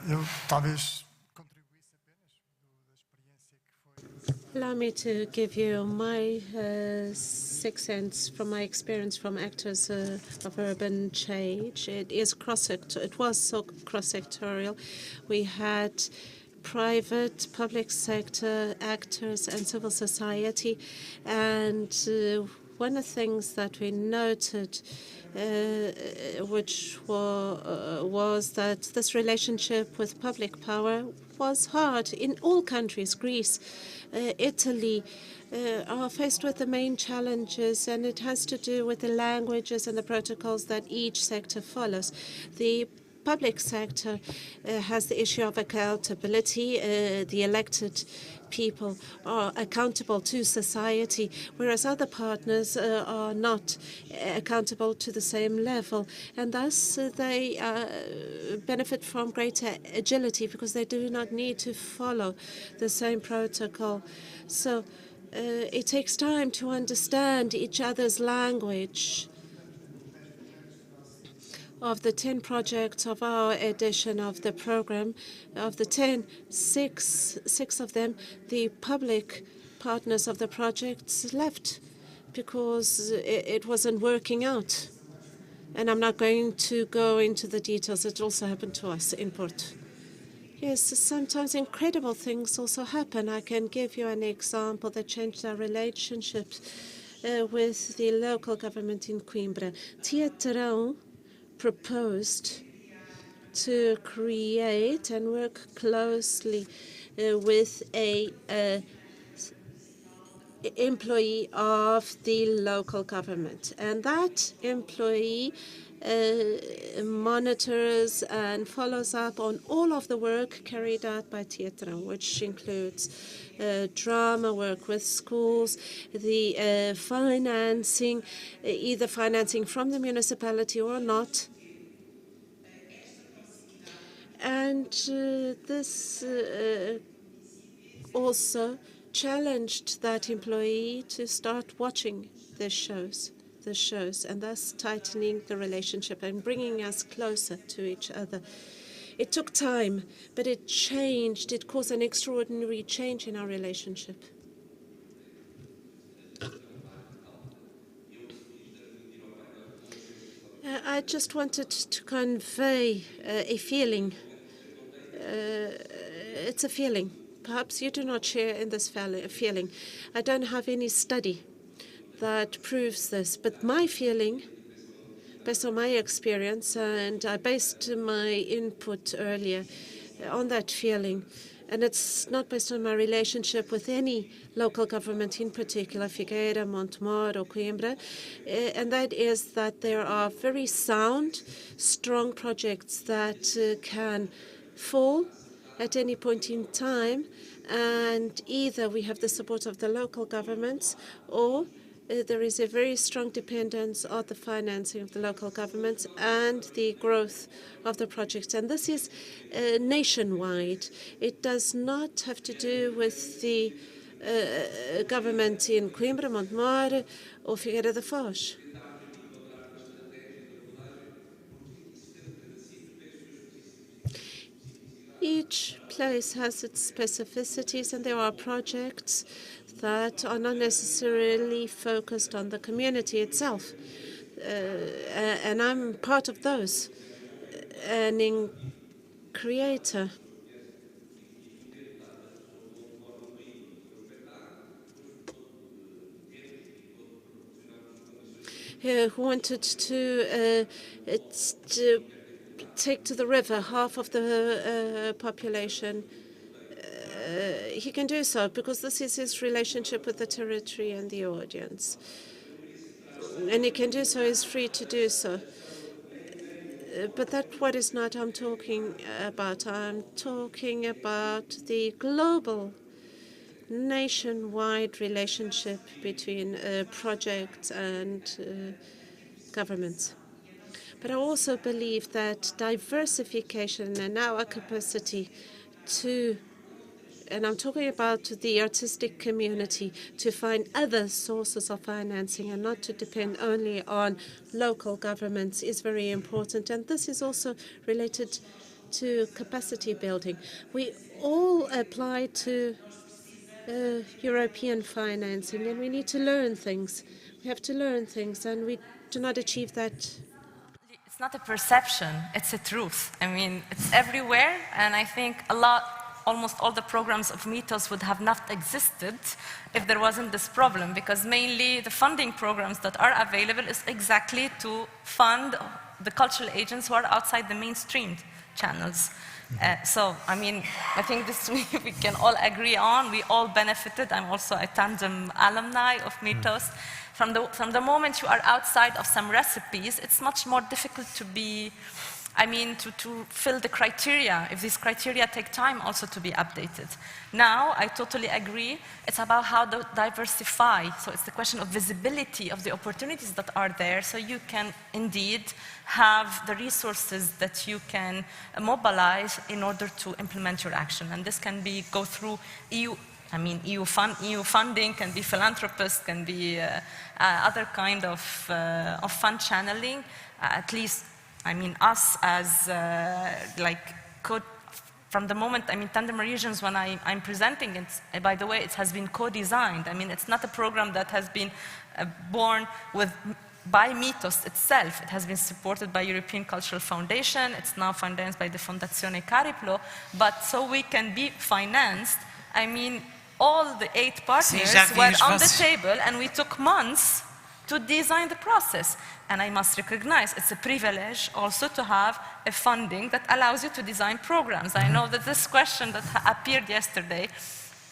Eu talvez contribuísse apenas da experiência que foi. Allow me to give you my 6 cents from my experience from actors of urban change. It was so cross-sectorial. We had private, public sector actors and civil society, and one of the things that we noted, which was that this relationship with public power was hard in all countries. Greece, Italy are faced with the main challenges, and it has to do with the languages and the protocols that each sector follows. The public sector has the issue of accountability. The elected people are accountable to society, whereas other partners are not accountable to the same level. And thus they benefit from greater agility, because they do not need to follow the same protocol. So it takes time to understand each other's language. Of the 10 projects of our edition of the program, of the 10, six of them, the public partners of the projects left because it wasn't working out. And I'm not going to go into the details. It also happened to us in Porto. Yes, sometimes incredible things also happen. I can give you an example that changed our relationships with the local government in Coimbra. Direção proposed to create and work closely with a employee of the local government, and that employee monitors and follows up on all of the work carried out by Direção, which includes drama work with schools, the financing, either financing from the municipality or not. And And this also challenged that employee to start watching the shows, and thus tightening the relationship and bringing us closer to each other. It took time, but it changed. It caused an extraordinary change in our relationship. I just wanted to convey a feeling. It's a feeling. Perhaps you do not share in this feeling. I don't have any study that proves this, but my feeling, based on my experience, and I based my input earlier on that feeling, and it's not based on my relationship with any local government in particular, Figueira, Montemor, or Coimbra, and that is that there are very sound, strong projects that can fall at any point in time, and either we have the support of the local governments or there is a very strong dependence on the financing of the local governments and the growth of the projects. And this is nationwide. It does not have to do with the government in Coimbra, Montemor, or Figueira da Foz. Each place has its specificities, and there are projects that are not necessarily focused on the community itself. And I'm part of those, an creator. Who wanted to take to the river half of the population. He can do so because this is his relationship with the territory and the audience. And he can do so, he's free to do so. But that's what is not I'm talking about. I'm talking about the global, nationwide relationship between projects and governments. But I also believe that diversification and our capacity to, and I'm talking about the artistic community, to find other sources of financing and not to depend only on local governments is very important. And this is also related to capacity building. We all apply to European financing, and we need to learn things. We have to learn things, and we do not achieve that. It's not a perception, it's a truth. I mean, it's everywhere, and I think almost all the programs of Mythos would have not existed if there wasn't this problem, because mainly the funding programs that are available is exactly to fund the cultural agents who are outside the mainstream channels. So, I mean, I think this we can all agree on. We all benefited. I'm also a tandem alumni of Mythos. From the moment you are outside of some recipes, it's much more difficult to be, I mean, to fill the criteria, if these criteria take time also to be updated. Now, I totally agree. It's about how to diversify. So it's the question of visibility of the opportunities that are there, so you can indeed have the resources that you can mobilize in order to implement your action. And this can go through EU funding, can be philanthropists, can be other kind of fund channeling. At least, I mean, us as from the moment, I mean, Tandem Regions, when I'm presenting it, by the way, it has been co-designed. I mean, it's not a program that has been born by Mythos itself. It has been supported by European Cultural Foundation. It's now financed by the Fondazione Cariplo. But so we can be financed, I mean, all the 8 partners were on the table, and we took months to design the process. And I must recognize it's a privilege also to have a funding that allows you to design programs. I know that this question that appeared yesterday,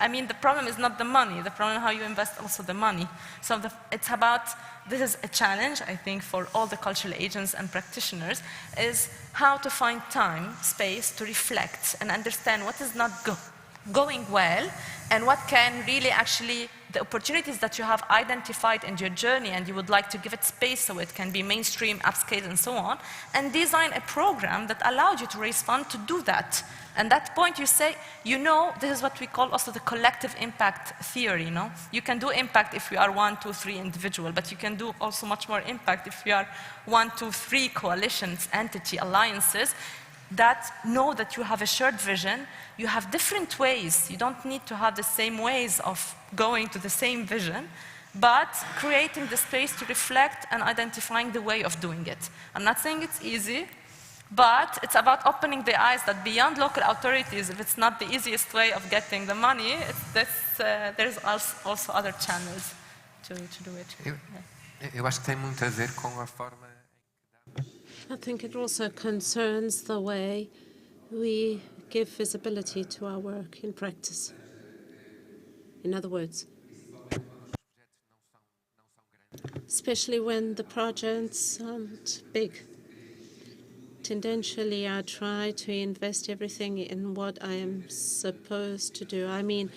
I mean, the problem is not the money. The problem is how you invest also the money. So it's about, this is a challenge, I think, for all the cultural agents and practitioners, is how to find time, space to reflect and understand what is not going well and what can really actually the opportunities that you have identified in your journey and you would like to give it space so it can be mainstream, upscale, and so on, and design a program that allows you to raise funds to do that. And at that point you say, you know, this is what we call also the collective impact theory, you know? You can do impact if you are 1, 2, 3 individual, but you can do also much more impact if you are 1, 2, 3 coalitions, entity, alliances, that know that you have a shared vision, you have different ways. You don't need to have the same ways of going to the same vision, but creating the space to reflect and identifying the way of doing it. I'm not saying it's easy, but it's about opening the eyes that beyond local authorities, if it's not the easiest way of getting the money, there's also other channels to do it. Eu acho que tem muito a ver com a forma. I think it also concerns the way we give visibility to our work in practice. In other words, especially when the projects aren't big. Tendentially, I try to invest everything in what I am supposed to do. I mean,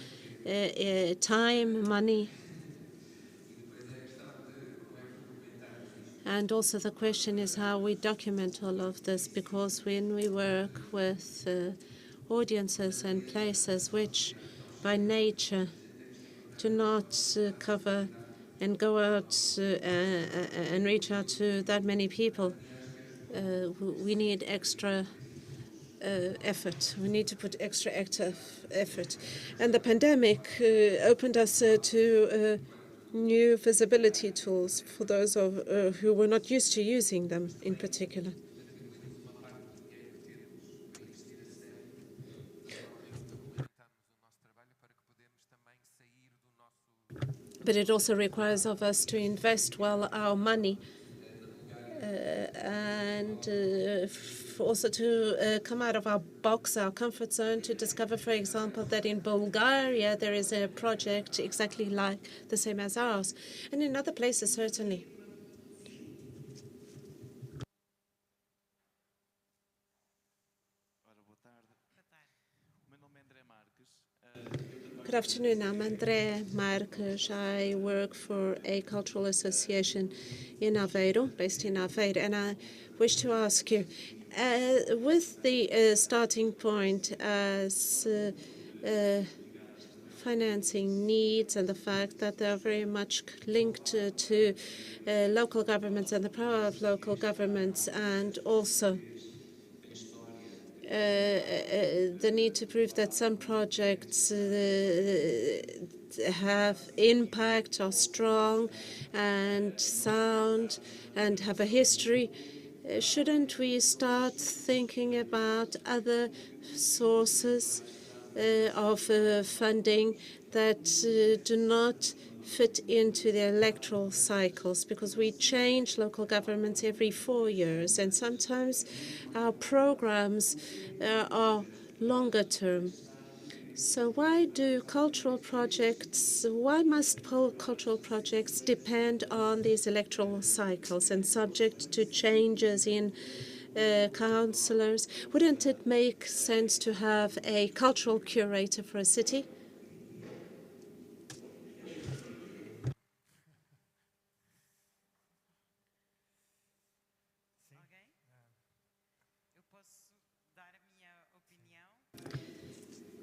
time, money. And also the question is how we document all of this, because when we work with audiences and places which by nature do not cover and go out and reach out to that many people, we need extra effort. We need to put extra effort. And the pandemic opened us to new visibility tools for those who were not used to using them in particular. But it also requires of us to invest well our money and also to come out of our box, our comfort zone, to discover, for example, that in Bulgaria there is a project exactly like the same as ours, and in other places certainly. Good afternoon, I'm André Marques. I work for a cultural association in Aveiro, based in Aveiro, and I wish to ask you, with the starting point as financing needs and the fact that they are very much linked to local governments and the power of local governments, and also the need to prove that some projects have impact, are strong and sound and have a history. Shouldn't we start thinking about other sources of funding that do not fit into the electoral cycles, because we change local governments every 4 years, and sometimes our programs are longer term. So why must cultural projects depend on these electoral cycles and subject to changes in councillors? Wouldn't it make sense to have a cultural curator for a city?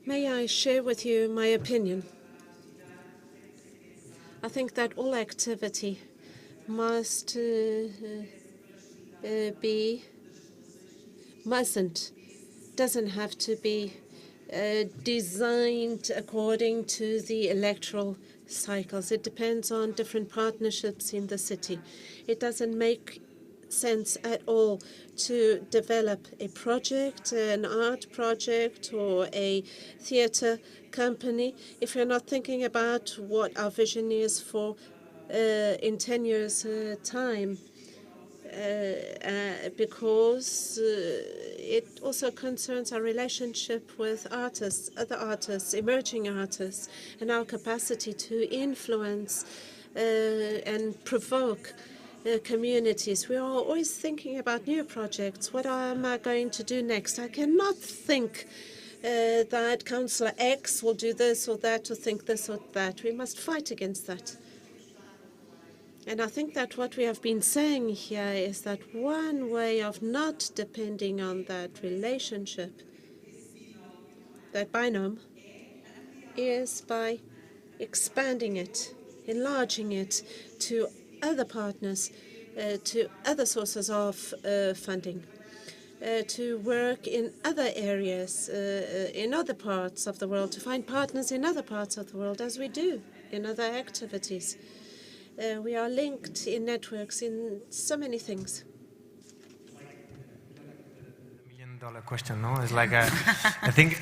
May I share with you my opinion? I think that all activity mustn't, doesn't have to be designed according to the electoral cycles. It depends on different partnerships in the city. It doesn't make sense at all to develop a project, an art project or a theatre company, if you're not thinking about what our vision is for in 10 years' time, because it also concerns our relationship with artists, other artists, emerging artists, and our capacity to influence and provoke communities. We are always thinking about new projects. What am I going to do next? I cannot think that Councillor X will do this or that or think this or that. We must fight against that. And I think that what we have been saying here is that one way of not depending on that relationship, that binomial, is by expanding it, enlarging it to other partners, to other sources of funding, to work in other areas, in other parts of the world, to find partners in other parts of the world, as we do in other activities. We are linked in networks in so many things. $1 million question, no? It's like I think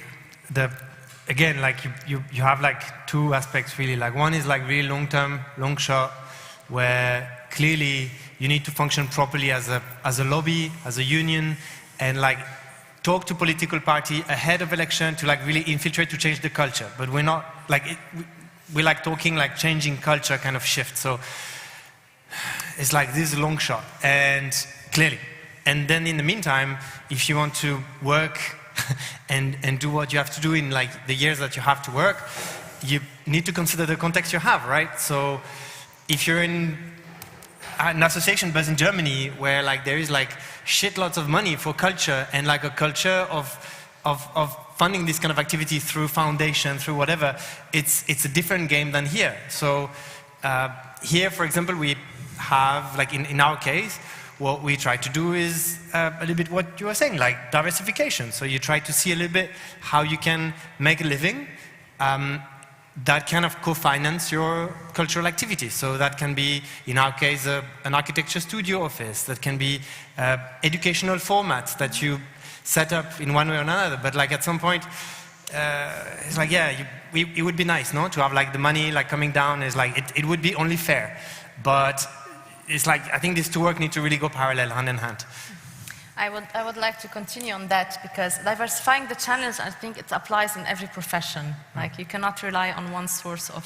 again, like you have like two aspects really. Like one is like really long-term, long shot, where clearly you need to function properly as a lobby, as a union, and like talk to political party ahead of election to like really infiltrate to change the culture. But we're not like we're like talking like changing culture kind of shift. So it's like this is a long shot, and clearly. And then in the meantime, if you want to work and do what you have to do in like the years that you have to work, you need to consider the context you have, right? So if you're in an association based in Germany where like there is like shitloads of money for culture and like a culture of funding this kind of activity through foundation, through whatever, it's a different game than here. So here, for example, we have, like in our case, what we try to do is a little bit what you were saying, like diversification. So you try to see a little bit how you can make a living that kind of co-finance your cultural activities. So that can be, in our case, an architecture studio office. That can be educational formats that you set up in one way or another. But like at some point, it's like, yeah, it would be nice, no, to have like the money like coming down. Is like it would be only fair, but it's like I think these two work need to really go parallel, hand in hand. I would like to continue on that, because diversifying the channels, I think it applies in every profession. Like you cannot rely on one source of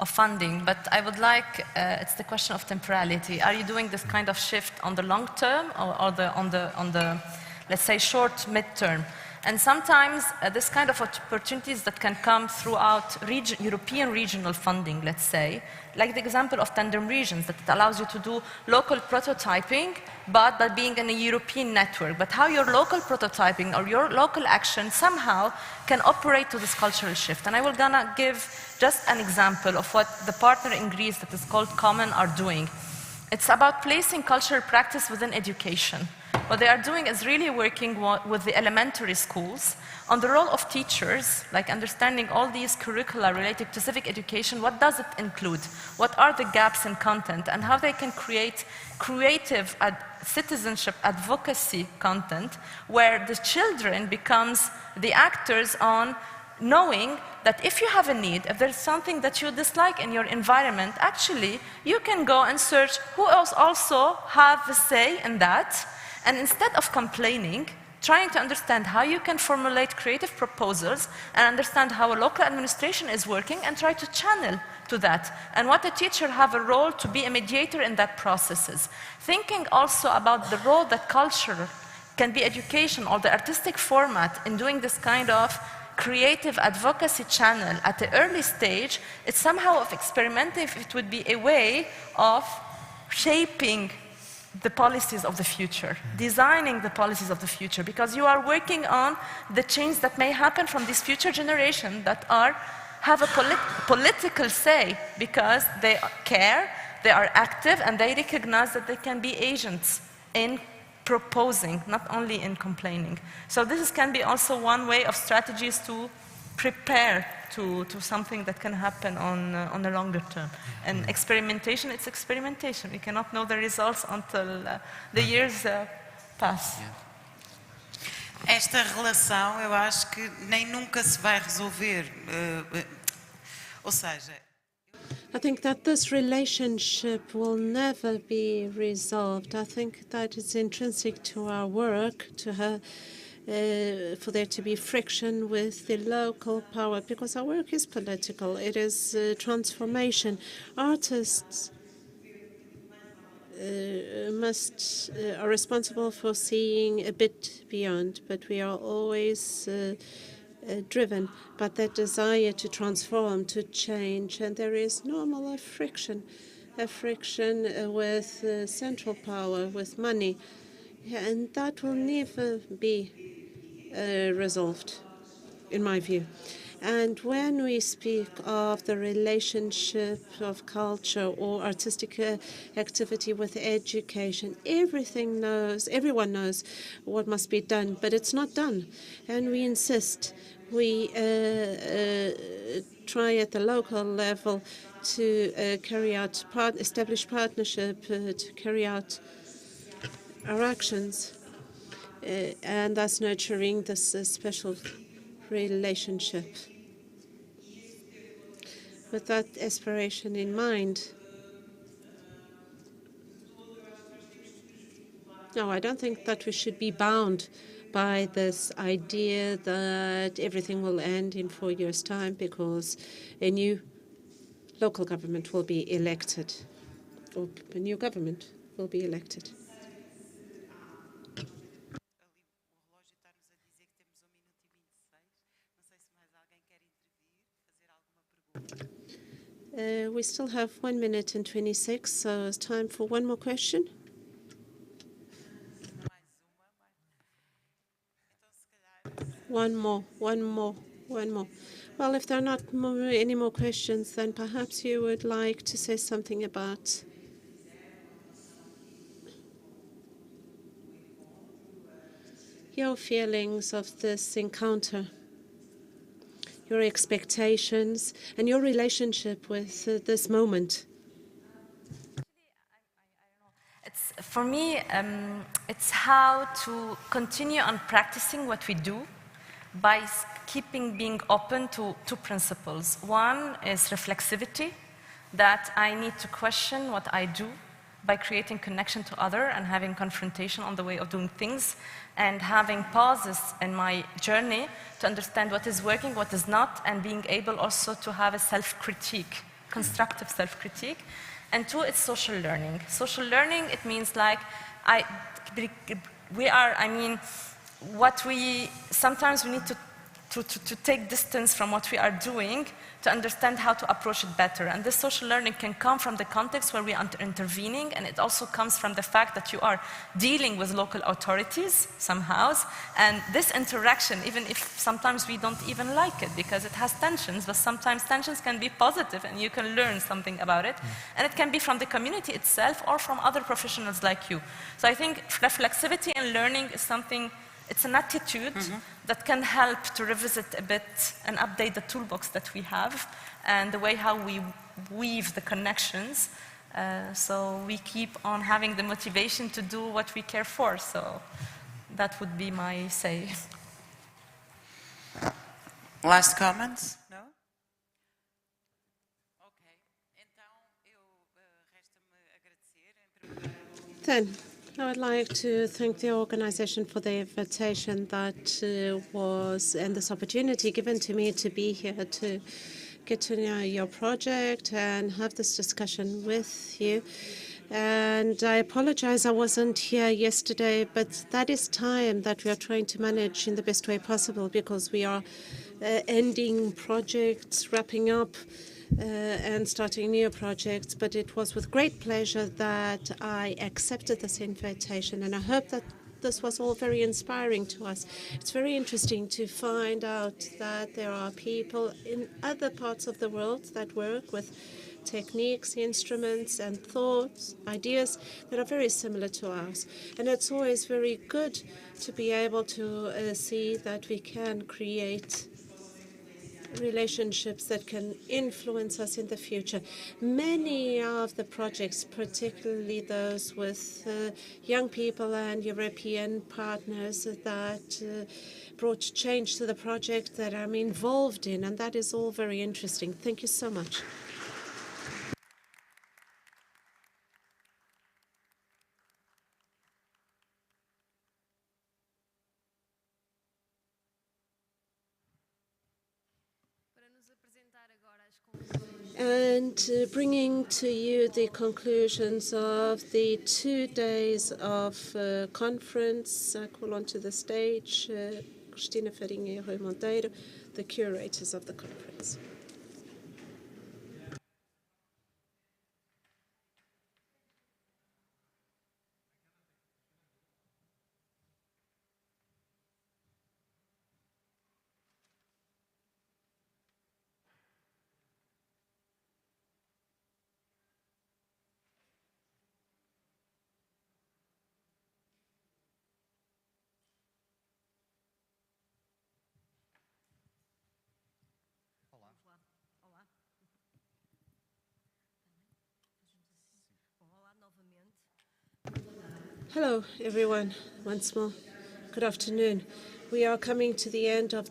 funding. But I would like, it's the question of temporality. Are you doing this kind of shift on the long term or on the let's say short mid-term? And sometimes this kind of opportunities that can come throughout European regional funding, let's say, like the example of tandem regions, that it allows you to do local prototyping, but by being in a European network. But how your local prototyping or your local action somehow can operate to this cultural shift. And I will gonna give just an example of what the partner in Greece that is called Common are doing. It's about placing cultural practice within education. What they are doing is really working with the elementary schools on the role of teachers, like understanding all these curricula related to civic education. What does it include? What are the gaps in content, and how they can create creative citizenship advocacy content where the children becomes the actors on knowing that if you have a need, if there's something that you dislike in your environment, actually you can go and search who else also have a say in that. And instead of complaining, trying to understand how you can formulate creative proposals and understand how a local administration is working and try to channel to that. And what a teacher have a role to be a mediator in that processes. Thinking also about the role that culture can be education or the artistic format in doing this kind of creative advocacy channel at the early stage, it's somehow of experimenting if it would be a way of shaping the policies of the future, designing the policies of the future, because you are working on the change that may happen from this future generation that have a political say, because they care, they are active, and they recognize that they can be agents in proposing, not only in complaining. So this can be also one way of strategies to prepare to something that can happen on a longer term. And experimentation, it's experimentation. We cannot know the results until the years pass. Esta relação, eu acho que nem nunca se vai resolver. Ou seja, I think that this relationship will never be resolved. I think that it's intrinsic to our work, to her, for there to be friction with the local power, because our work is political. It is transformation. Artists are responsible for seeing a bit beyond, but we are always driven by that desire to transform, to change, and there is normal a friction with central power, with money, and that will never be resolved, in my view. And when we speak of the relationship of culture or artistic activity with education, everyone knows what must be done, but it's not done. And we insist. We try at the local level to establish partnership, to carry out our actions, and thus nurturing this special relationship. With that aspiration in mind, no, I don't think that we should be bound by this idea that everything will end in 4 years' time because a new local government will be elected, or a new government will be elected. We still have 1 minute and 26, so it's time for one more question. One more. Well, if there are not any more questions, then perhaps you would like to say something about your feelings of this encounter, your expectations, and your relationship with this moment. For me, it's how to continue on practicing what we do by being open to two principles. One is reflexivity, that I need to question what I do by creating connection to other and having confrontation on the way of doing things and having pauses in my journey to understand what is working, what is not, and being able also to have a self-critique, constructive self-critique. And two, it's social learning. Social learning, it means like sometimes we need to take distance from what we are doing to understand how to approach it better. And this social learning can come from the context where we are intervening, and it also comes from the fact that you are dealing with local authorities somehow. And this interaction, even if sometimes we don't even like it because it has tensions, but sometimes tensions can be positive and you can learn something about it. And it can be from the community itself or from other professionals like you. So I think reflexivity and learning is something. It's an attitude that can help to revisit a bit and update the toolbox that we have and the way how we weave the connections so we keep on having the motivation to do what we care for. So that would be my say. Last comments? No? Okay. Então, resta-me agradecer. Then, I would like to thank the organization for the invitation that and this opportunity given to me to be here to get to know your project and have this discussion with you. And I apologize I wasn't here yesterday, but that is time that we are trying to manage in the best way possible because we are ending projects, wrapping up, and starting new projects, but it was with great pleasure that I accepted this invitation, and I hope that this was all very inspiring to us. It's very interesting to find out that there are people in other parts of the world that work with techniques, instruments, and thoughts, ideas that are very similar to ours. And it's always very good to be able to see that we can create relationships that can influence us in the future. Many of the projects, particularly those with young people and European partners that brought change to the project that I'm involved in, and that is all very interesting. Thank you so much. Para nos apresentar agora as conclusões and bringing to you the conclusions of the 2 days of conference. I call onto the stage Cristina Farinha e Rui Monteiro, the curators of the conference. Hello, everyone, once more. Good afternoon. We are coming to the end of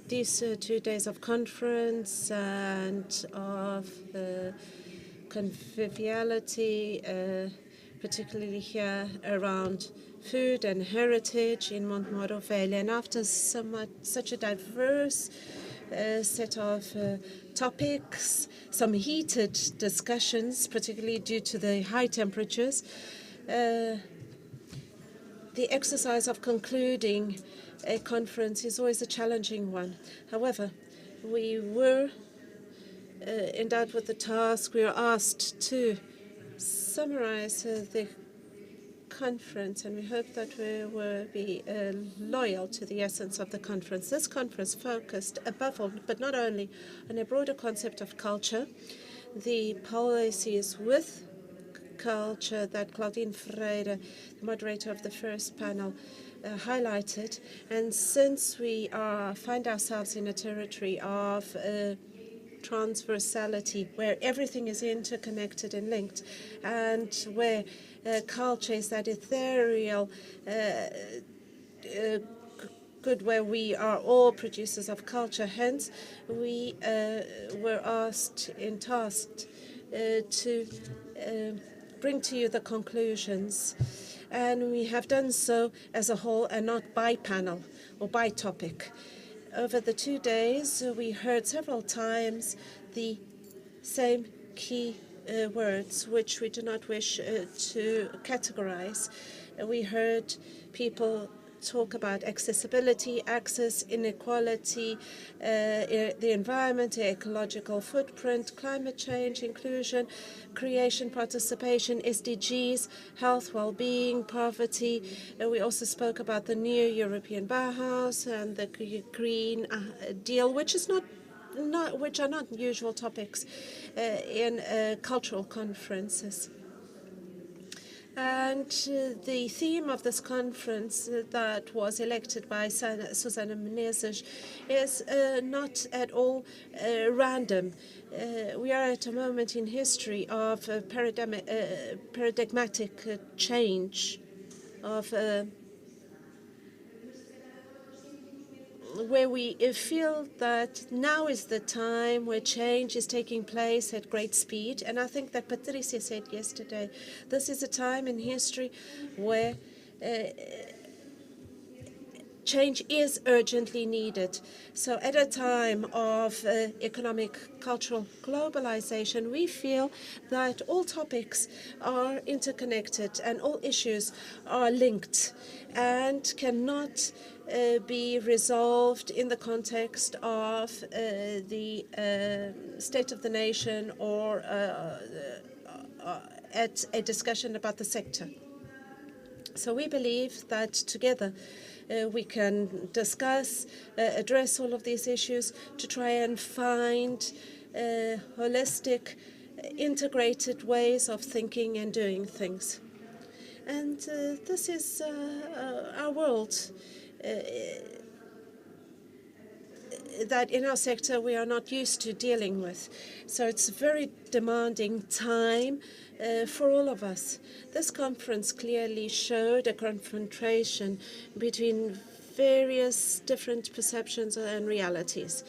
these 2 days of conference and of conviviality, particularly here around food and heritage in Montemor-o-Velho. And after such a diverse set of topics, some heated discussions, particularly due to the high temperatures, the exercise of concluding a conference is always a challenging one. However, we were endowed with the task. We were asked to summarize the conference, and we hope that we will be loyal to the essence of the conference. This conference focused above all, but not only, on a broader concept of culture, the policies with culture that Claudine Freire, the moderator of the first panel, highlighted. And since we find ourselves in a territory of transversality, where everything is interconnected and linked, and where culture is that ethereal good where we are all producers of culture, hence we were tasked to bring to you the conclusions, and we have done so as a whole and not by panel or by topic. Over the 2 days, we heard several times the same key words, which we do not wish to categorize. We heard people talk about accessibility, access, inequality, the environment, the ecological footprint, climate change, inclusion, creation, participation, SDGs, health, well-being, poverty. We also spoke about the new European Bauhaus and the Green Deal, which are not usual topics in cultural conferences. And the theme of this conference that was elected by Susana Menezes is not at all random. We are at a moment in history of paradigmatic change, of where we feel that now is the time where change is taking place at great speed. And I think that Patricia said yesterday, this is a time in history where change is urgently needed. So at a time of economic, cultural globalization, we feel that all topics are interconnected and all issues are linked and cannot be resolved in the context of the state of the nation or at a discussion about the sector. So we believe that together we can discuss, address all of these issues to try and find holistic, integrated ways of thinking and doing things. And this is our world. That in our sector we are not used to dealing with. So it's a very demanding time for all of us. This conference clearly showed a confrontation between various different perceptions and realities,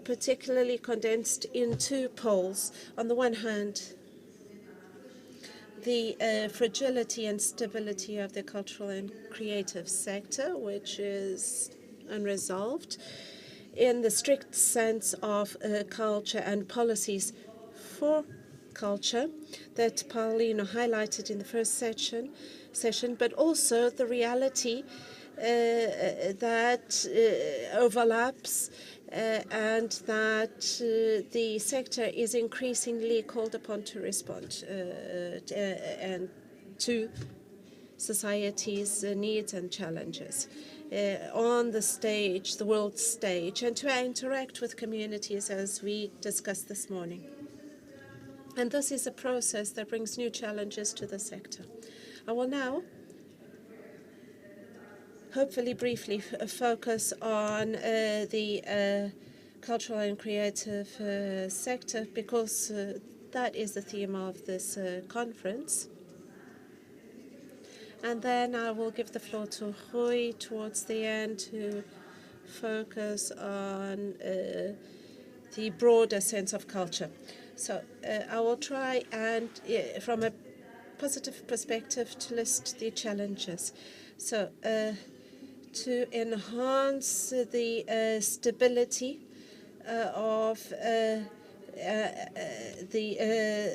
particularly condensed in 2 poles. On the one hand, the fragility and stability of the cultural and creative sector, which is unresolved in the strict sense of culture and policies for culture that Paulino highlighted in the first session, but also the reality that overlaps and that the sector is increasingly called upon to respond and to society's needs and challenges on the stage, the world stage, and to interact with communities as we discussed this morning. And this is a process that brings new challenges to the sector. I will now hopefully briefly focus on the cultural and creative sector, because that is the theme of this conference. And then I will give the floor to Rui towards the end to focus on the broader sense of culture. So I will try and, from a positive perspective, to list the challenges. So to enhance the stability of the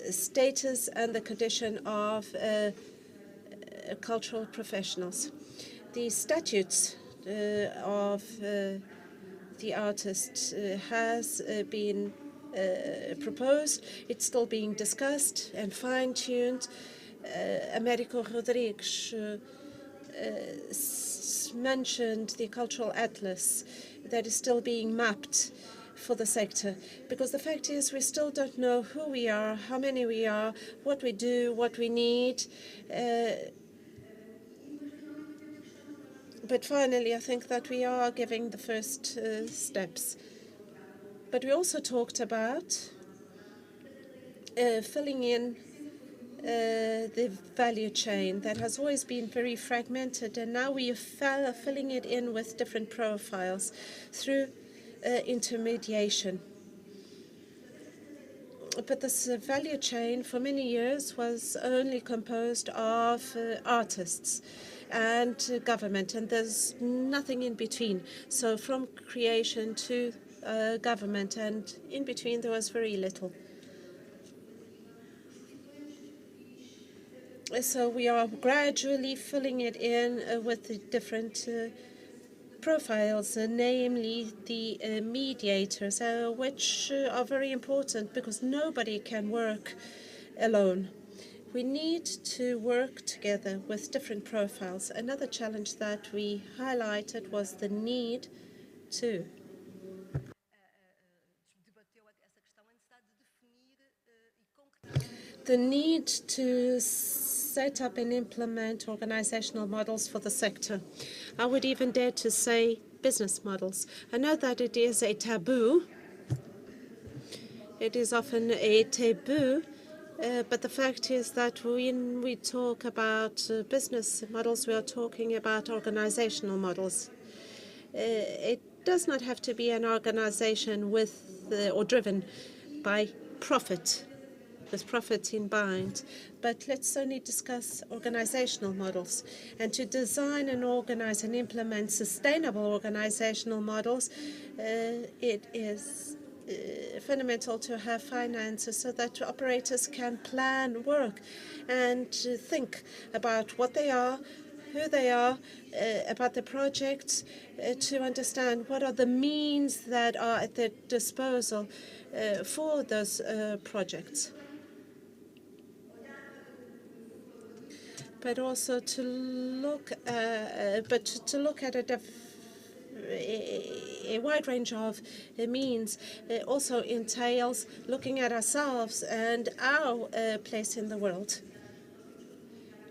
status and the condition of cultural professionals. The statutes of the artist has been proposed. It's still being discussed and fine-tuned. Américo Rodrigues mentioned the cultural atlas that is still being mapped for the sector, because the fact is we still don't know who we are, how many we are, what we do, what we need. But finally, I think that we are giving the first steps. But we also talked about filling in the value chain that has always been very fragmented, and now we are filling it in with different profiles through intermediation. But this value chain for many years was only composed of artists and government, and there's nothing in between. So from creation to government, and in between there was very little. So we are gradually filling it in with the different profiles, namely the mediators, which are very important because nobody can work alone. We need to work together with different profiles. Another challenge that we highlighted was the need to set up and implement organizational models for the sector. I would even dare to say business models. I know that it is a taboo. It is often a taboo, but the fact is that when we talk about business models, we are talking about organizational models. It does not have to be an organization with or driven by profit, with profit in mind. But let's only discuss organizational models. And to design and organize and implement sustainable organizational models, it is fundamental to have finances so that operators can plan work and think about what they are, who they are, about the projects, to understand what are the means that are at their disposal for those projects. But also to look, at a wide range of means also entails looking at ourselves and our place in the world.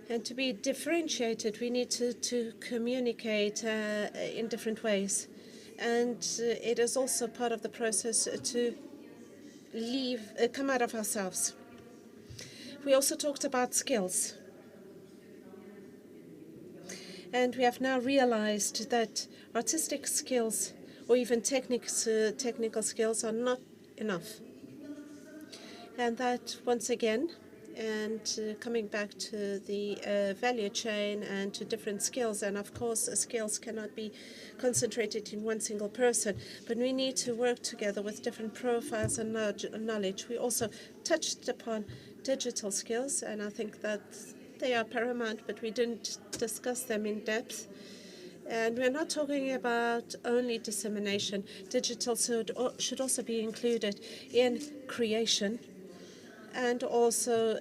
And to be differentiated, we need to communicate in different ways. And it is also part of the process to come out of ourselves. We also talked about skills. And we have now realized that artistic skills or even technical skills are not enough. And that, once again, and coming back to the value chain and to different skills. And of course, skills cannot be concentrated in one single person, but we need to work together with different profiles and knowledge. We also touched upon digital skills, and I think that they are paramount, but we didn't discuss them in depth. And we're not talking about only dissemination. Digital should also be included in creation, and also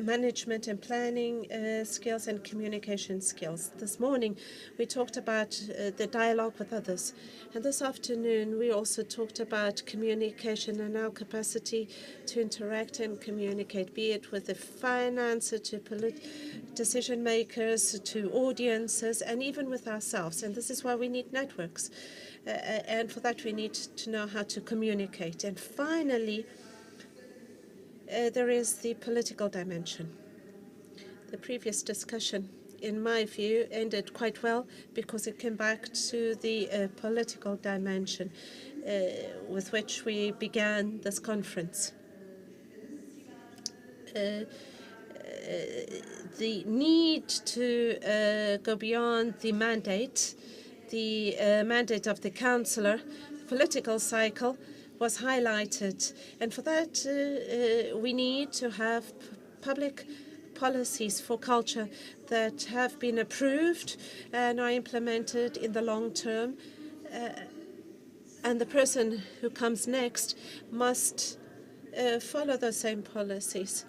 management and planning skills and communication skills. This morning we talked about the dialogue with others, and this afternoon we also talked about communication and our capacity to interact and communicate, be it with the finance, to decision makers, to audiences, and even with ourselves. And this is why we need networks, and for that we need to know how to communicate. And finally, there is the political dimension. The previous discussion, in my view, ended quite well because it came back to the political dimension with which we began this conference. The need to go beyond the mandate of the councillor, political cycle, was highlighted. And for that, we need to have public policies for culture that have been approved and are implemented in the long term. And the person who comes next must follow those same policies.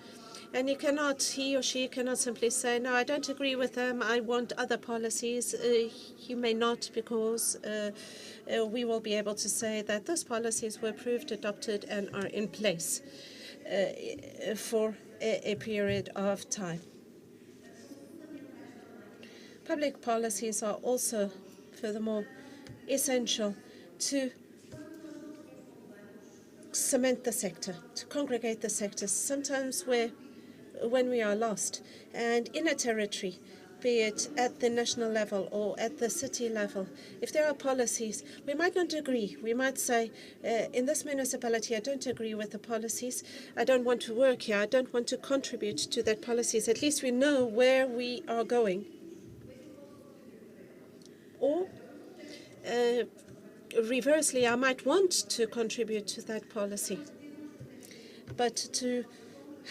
And he or she cannot simply say, no, I don't agree with them, I want other policies. You may not, because we will be able to say that those policies were approved, adopted, and are in place for a period of time. Public policies are also, furthermore, essential to cement the sector, to congregate the sector. Sometimes when we are lost, and in a territory, be it at the national level or at the city level, if there are policies, we might not agree. We might say, in this municipality, I don't agree with the policies. I don't want to work here. I don't want to contribute to that policies. At least we know where we are going. Or, reversely, I might want to contribute to that policy. But to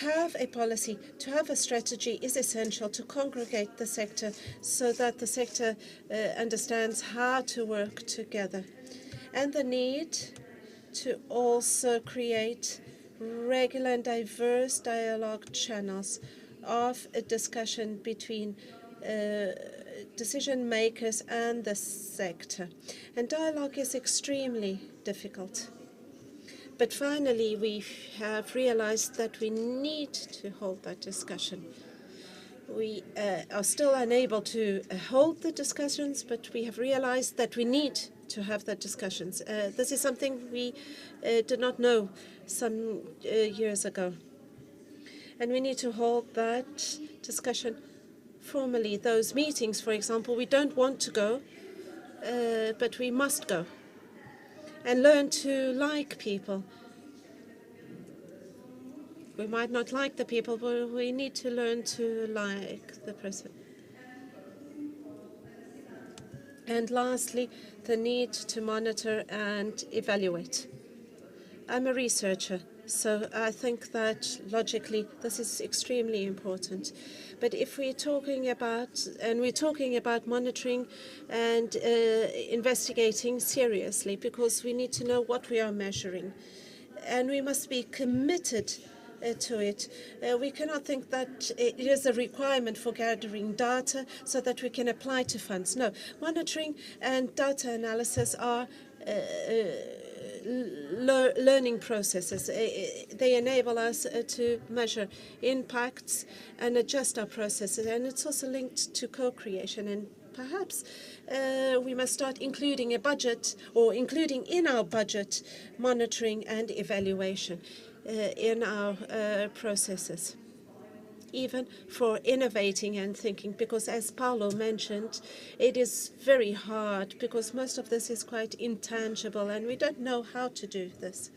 have a policy, to have a strategy is essential to congregate the sector so that the sector understands how to work together. And the need to also create regular and diverse dialogue channels of a discussion between decision makers and the sector. And dialogue is extremely difficult. But finally, we have realized that we need to hold that discussion. We are still unable to hold the discussions, but we have realized that we need to have the discussions. This is something we did not know some years ago. And we need to hold that discussion formally. Those meetings, for example, we don't want to go, but we must go. And learn to like people. We might not like the people, but we need to learn to like the person. And lastly, the need to monitor and evaluate. I'm a researcher, so I think that logically this is extremely important. But if we're talking about monitoring and investigating seriously, because we need to know what we are measuring, and we must be committed to it. We cannot think that it is a requirement for gathering data so that we can apply to funds. No, monitoring and data analysis are learning processes. They enable us to measure impacts and adjust our processes, and it's also linked to co-creation. And perhaps we must start including a budget, or including in our budget, monitoring and evaluation in our processes, even for innovating and thinking, because as Paulo mentioned, it is very hard because most of this is quite intangible and we don't know how to do this.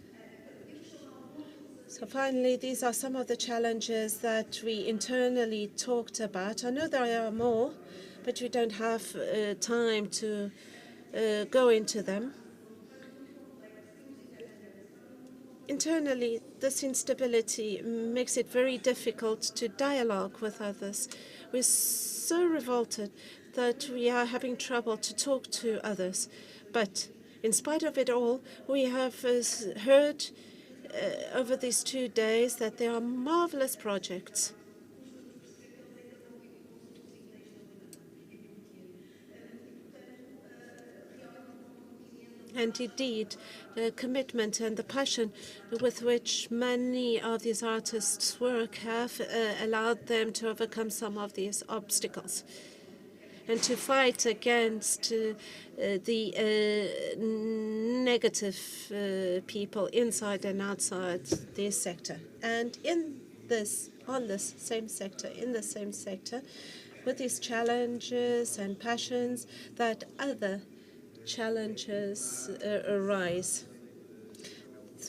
So finally, these are some of the challenges that we internally talked about. I know there are more, but we don't have time to go into them. Internally, this instability makes it very difficult to dialogue with others. We're so revolted that we are having trouble to talk to others. But in spite of it all, we have heard over these 2 days that there are marvelous projects. And indeed, the commitment and the passion with which many of these artists work have allowed them to overcome some of these obstacles and to fight against the negative people inside and outside this sector. And on this same sector, in the same sector, with these challenges and passions, that other challenges arise,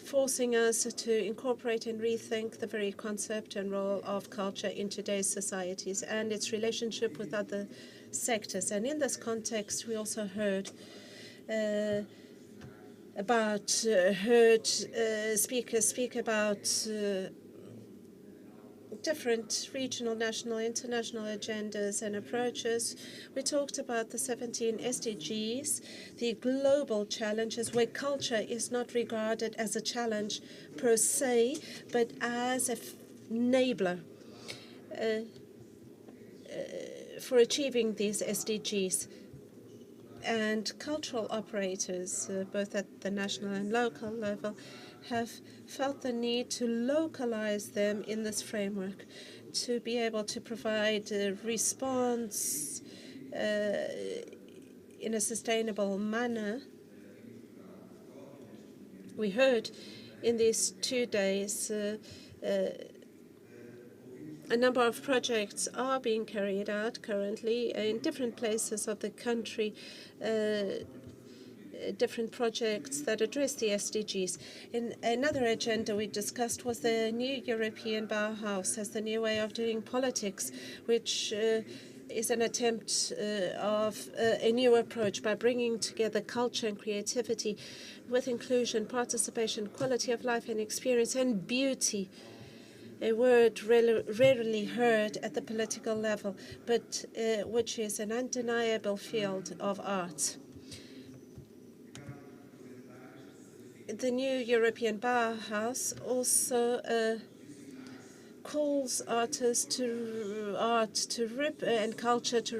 forcing us to incorporate and rethink the very concept and role of culture in today's societies and its relationship with other sectors. And in this context, we also heard speakers speak about different regional, national, international agendas and approaches. We talked about the 17 SDGs, the global challenges, where culture is not regarded as a challenge per se, but as an enabler for achieving these SDGs. And cultural operators, both at the national and local level, have felt the need to localize them in this framework, to be able to provide a response in a sustainable manner. We heard in these 2 days a number of projects are being carried out currently in different places of the country, different projects that address the SDGs. In another agenda we discussed was the new European Bauhaus as the new way of doing politics, which is an attempt of a new approach by bringing together culture and creativity with inclusion, participation, quality of life and experience, and beauty. A word rarely heard at the political level, but which is an undeniable field of art. The new European Bauhaus also calls artists to and culture to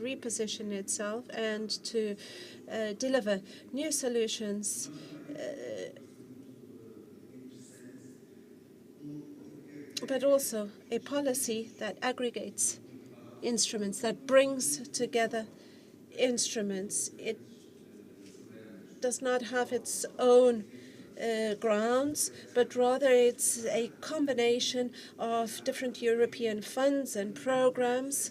reposition itself and to deliver new solutions but also a policy that aggregates instruments, that brings together instruments. It does not have its own grounds, but rather it's a combination of different European funds and programs.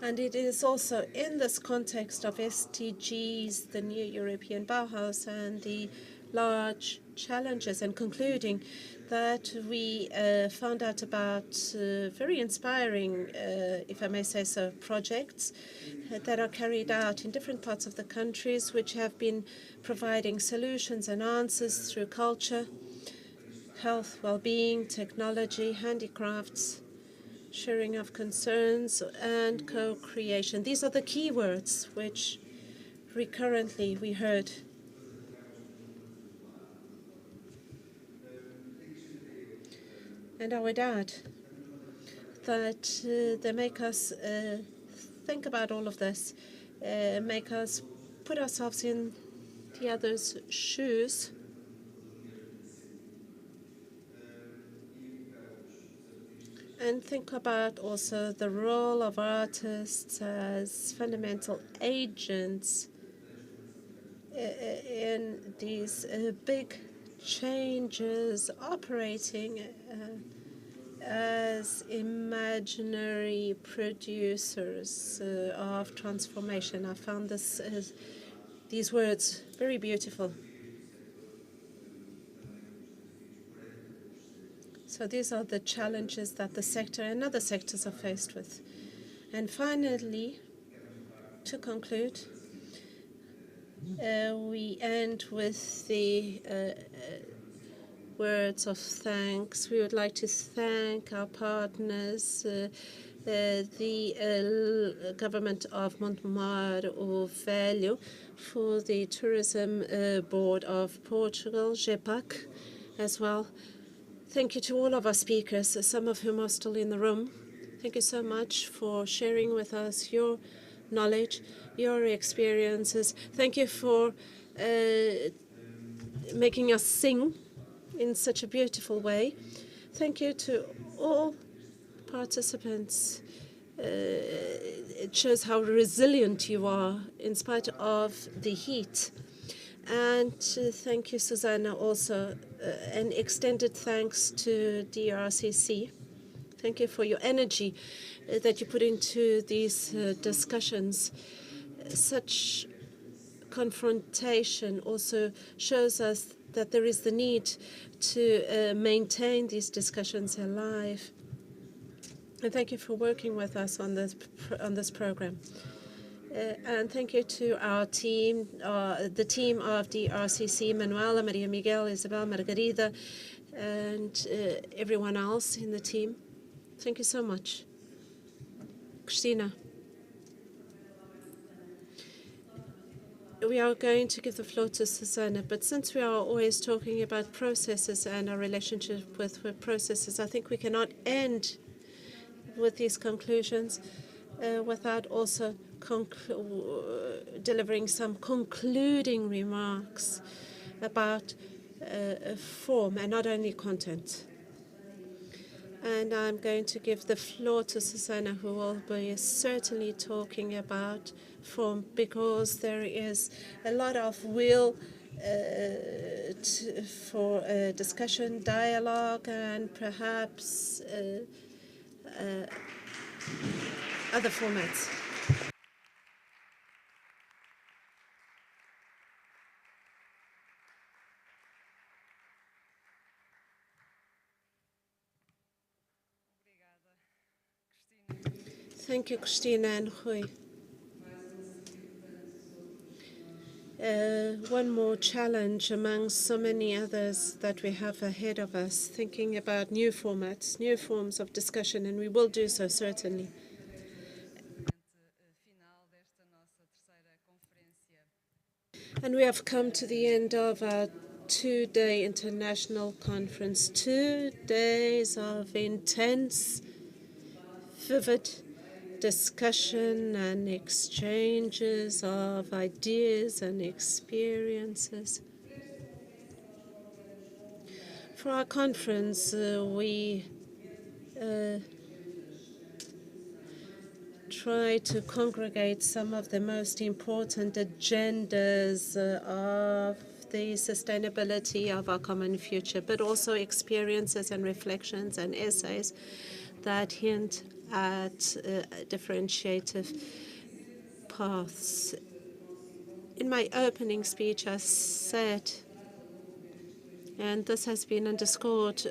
And it is also in this context of SDGs, the new European Bauhaus, and the large challenges, and concluding that we found out about very inspiring, if I may say so, projects that are carried out in different parts of the countries, which have been providing solutions and answers through culture, health, well-being, technology, handicrafts, sharing of concerns, and co-creation. These are the key words which recurrently we heard. And I would add that they make us think about all of this, make us put ourselves in the other's shoes, and think about also the role of artists as fundamental agents in these big changes, operating as imaginary producers of transformation. I found this these words, very beautiful. So these are the challenges that the sector and other sectors are faced with. And finally, to conclude, we end with the words of thanks. We would like to thank our partners, the government of Montemor-o-Velho, for the Tourism Board of Portugal, GEPAC, as well. Thank you to all of our speakers, some of whom are still in the room. Thank you so much for sharing with us your knowledge, your experiences. Thank you for making us sing in such a beautiful way. Thank you to all participants. It shows how resilient you are in spite of the heat. And thank you, Susanna, also. An extended thanks to DRCC. Thank you for your energy that you put into these discussions. Such confrontation also shows us that there is the need to maintain these discussions alive. And thank you for working with us on this program. And thank you to our team, the team of the RCC, Manuela, Maria Miguel, Isabel, Margarida, and everyone else in the team. Thank you so much. Christina. We are going to give the floor to Susanna, but since we are always talking about processes and our relationship with processes, I think we cannot end with these conclusions without also delivering some concluding remarks about form and not only content. And I'm going to give the floor to Susanna, who will be certainly talking about form, because there is a lot of will for discussion, dialogue, and perhaps other formats. Thank you, Christina and Rui. One more challenge among so many others that we have ahead of us, thinking about new formats, new forms of discussion, and we will do so certainly. And we have come to the end of our two-day international conference, 2 days of intense, vivid discussion and exchanges of ideas and experiences. For our conference, we try to congregate some of the most important agendas of the sustainability of our common future, but also experiences and reflections and essays that hint at differentiative paths. In my opening speech, I said, and this has been underscored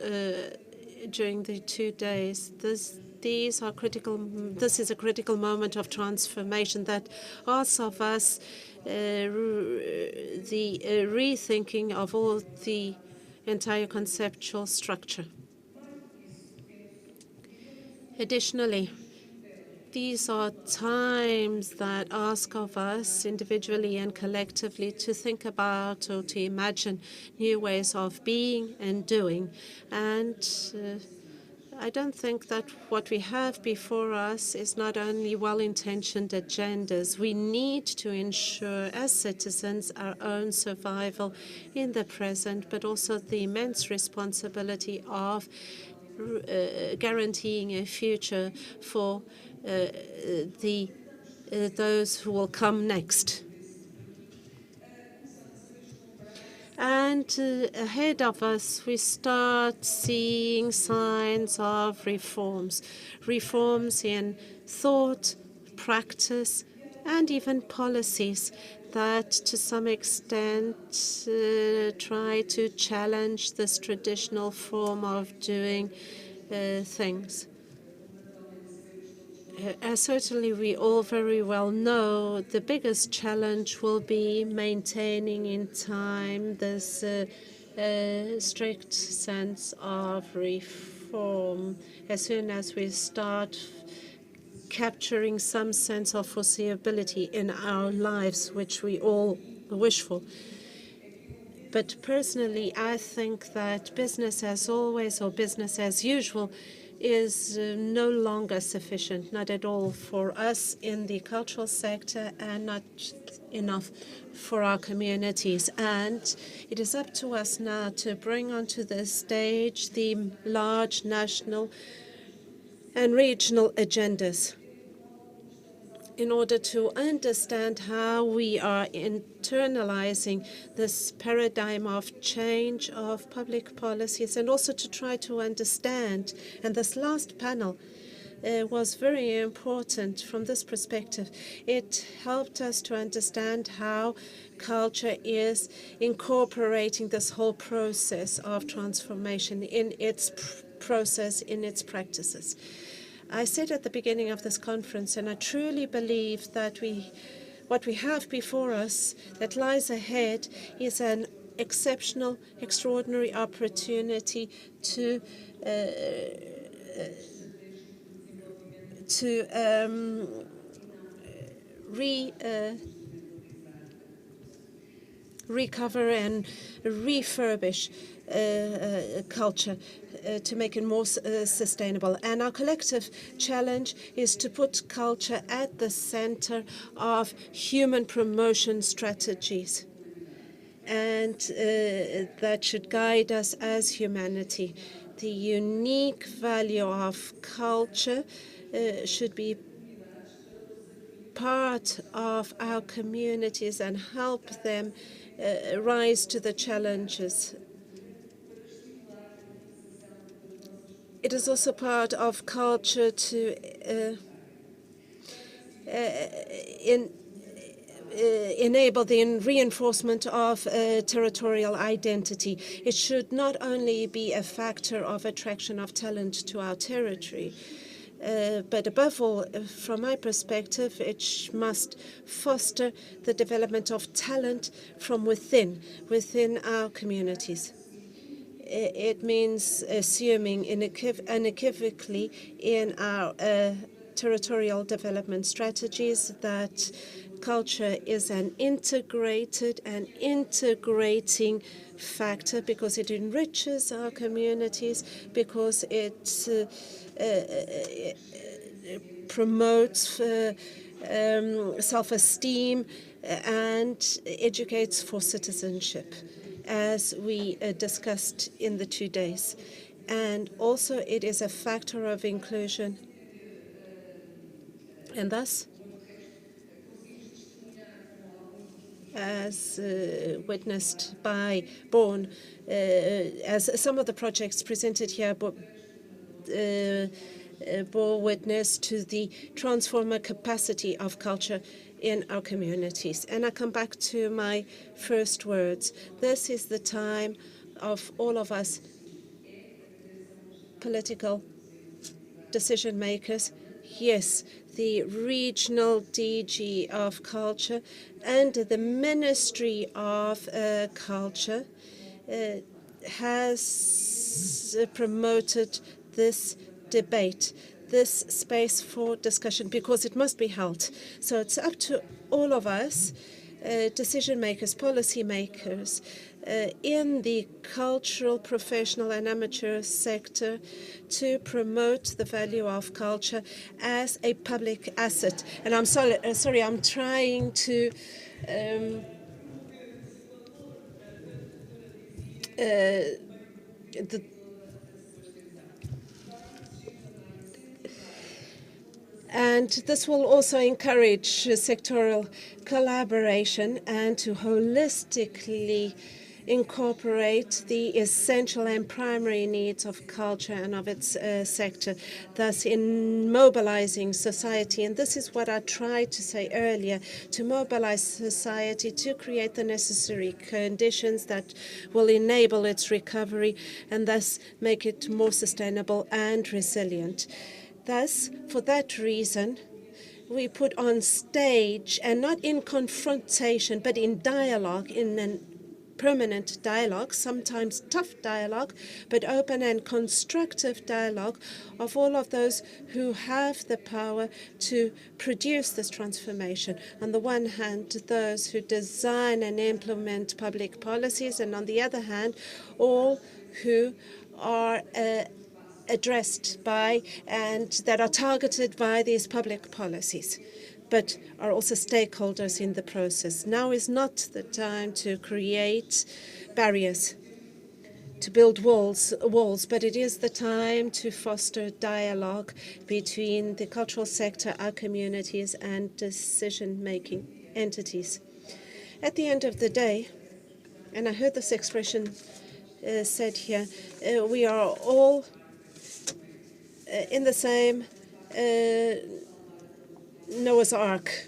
during the 2 days, this is a critical moment of transformation that asks of us the rethinking of all the entire conceptual structure. Additionally, these are times that ask of us individually and collectively to think about or to imagine new ways of being and doing. And I don't think that what we have before us is not only well-intentioned agendas. We need to ensure, as citizens, our own survival in the present, but also the immense responsibility of guaranteeing a future for those who will come next. And ahead of us, we start seeing signs of reforms in thought, practice, and even policies that to some extent try to challenge this traditional form of doing things. As certainly we all very well know, the biggest challenge will be maintaining in time this strict sense of reform. As soon as we start capturing some sense of foreseeability in our lives, which we all wish for. But personally, I think that business as always or business as usual is no longer sufficient, not at all for us in the cultural sector and not enough for our communities. And it is up to us now to bring onto the stage the large national and regional agendas in order to understand how we are internalizing this paradigm of change of public policies, and also to try to understand. And this last panel was very important from this perspective. It helped us to understand how culture is incorporating this whole process of transformation in its process, in its practices. I said at the beginning of this conference, and I truly believe that what we have before us that lies ahead is an exceptional, extraordinary opportunity to recover and refurbish culture to make it more sustainable. And our collective challenge is to put culture at the center of human promotion strategies. And that should guide us as humanity. The unique value of culture should be part of our communities and help them rise to the challenges. It is also part of culture to enable the reinforcement of territorial identity. It should not only be a factor of attraction of talent to our territory, but above all, from my perspective, it must foster the development of talent from within our communities. It means assuming unequivocally in our territorial development strategies that culture is an integrated and integrating factor because it enriches our communities, because it promotes self-esteem and educates for citizenship, as we discussed in the 2 days. And also it is a factor of inclusion. And thus, as witnessed by Born, as some of the projects presented here bore witness to the transformer capacity of culture in our communities. And I come back to my first words. This is the time of all of us political decision makers. Yes, the regional DG of culture and the Ministry of Culture has promoted this debate, this space for discussion, because it must be held. So it's up to all of us, decision makers, policy makers, in the cultural, professional and amateur sector to promote the value of culture as a public asset. And I'm sorry, I'm trying to and this will also encourage sectoral collaboration and to holistically incorporate the essential and primary needs of culture and of its sector, thus in mobilizing society. And this is what I tried to say earlier, to mobilize society to create the necessary conditions that will enable its recovery and thus make it more sustainable and resilient. Thus, for that reason, we put on stage, and not in confrontation, but in dialogue, in a permanent dialogue, sometimes tough dialogue, but open and constructive dialogue of all of those who have the power to produce this transformation. On the one hand, those who design and implement public policies, and on the other hand, all who are addressed by and that are targeted by these public policies, but are also stakeholders in the process. Now is not the time to create barriers, to build walls, but it is the time to foster dialogue between the cultural sector, our communities, and decision-making entities. At the end of the day, and I heard this expression said here, we are all in the same Noah's Ark,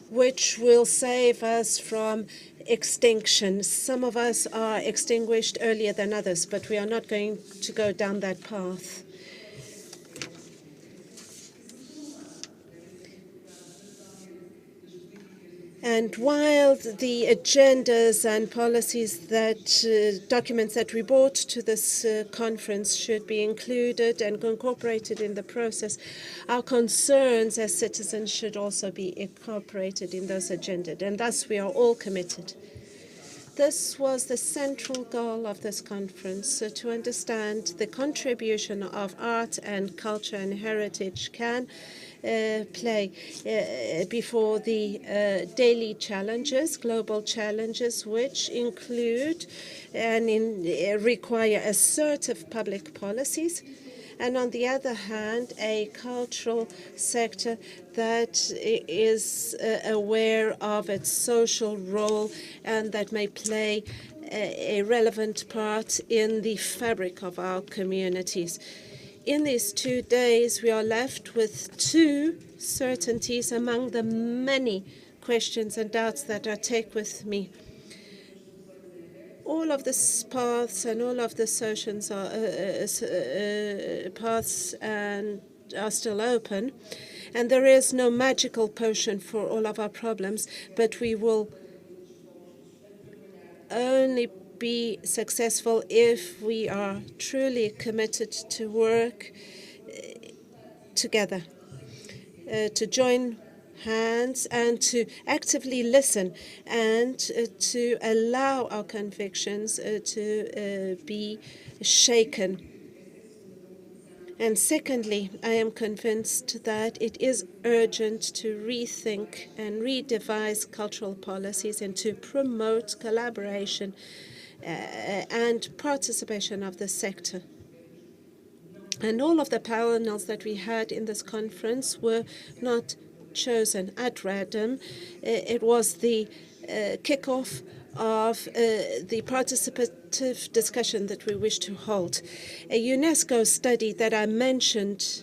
which will save us from extinction. Some of us are extinguished earlier than others, but we are not going to go down that path. And while the agendas and policies that documents that we brought to this conference should be included and incorporated in the process, our concerns as citizens should also be incorporated in those agendas, and thus we are all committed. This was the central goal of this conference, to understand the contribution of art and culture and heritage can play before the daily challenges, global challenges, which include and require assertive public policies, and on the other hand, a cultural sector that is aware of its social role and that may play a relevant part in the fabric of our communities. In these 2 days, we are left with 2 certainties among the many questions and doubts that I take with me. All of the paths and all of the solutions are paths and are still open, and there is no magical potion for all of our problems, but we will only be successful if we are truly committed to work together, to join hands and to actively listen and to allow our convictions to be shaken. And secondly, I am convinced that it is urgent to rethink and redevise cultural policies and to promote collaboration and participation of the sector. And all of the panels that we had in this conference were not chosen at random. It was the kickoff of the participative discussion that we wish to hold. A UNESCO study that I mentioned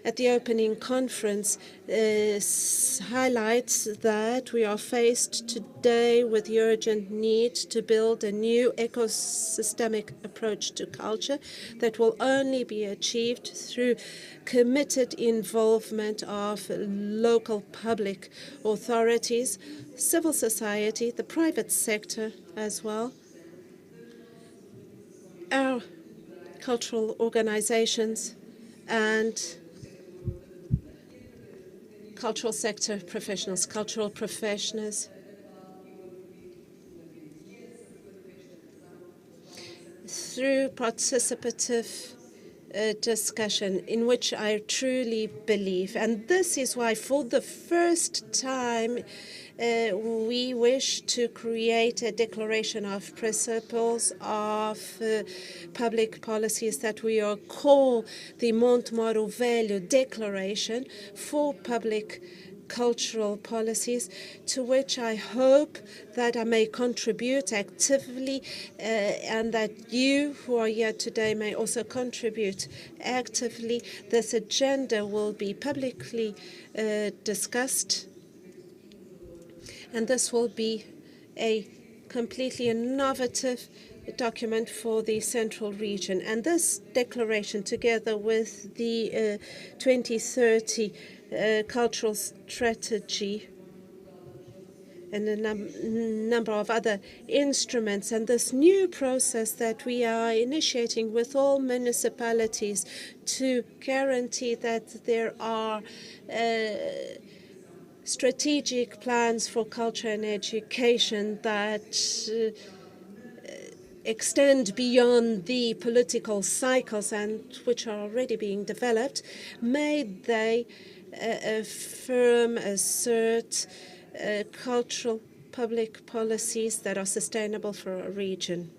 at the opening conference highlights that we are faced today with the urgent need to build a new ecosystemic approach to culture that will only be achieved through committed involvement of local public authorities, civil society, the private sector as well, our cultural organizations, and cultural sector professionals, cultural professionals. Through participative discussion in which I truly believe. And this is why for the first time we wish to create a declaration of principles of public policies that we call the Montemor-o-Velho Declaration for public cultural policies, to which I hope that I may contribute actively, and that you who are here today may also contribute actively. This agenda will be publicly discussed, and this will be a completely innovative document for the Central region. And this declaration, together with the 2030 cultural strategy and a number of other instruments, and this new process that we are initiating with all municipalities to guarantee that there are strategic plans for culture and education that extend beyond the political cycles and which are already being developed, may they affirm, assert cultural public policies that are sustainable for a region.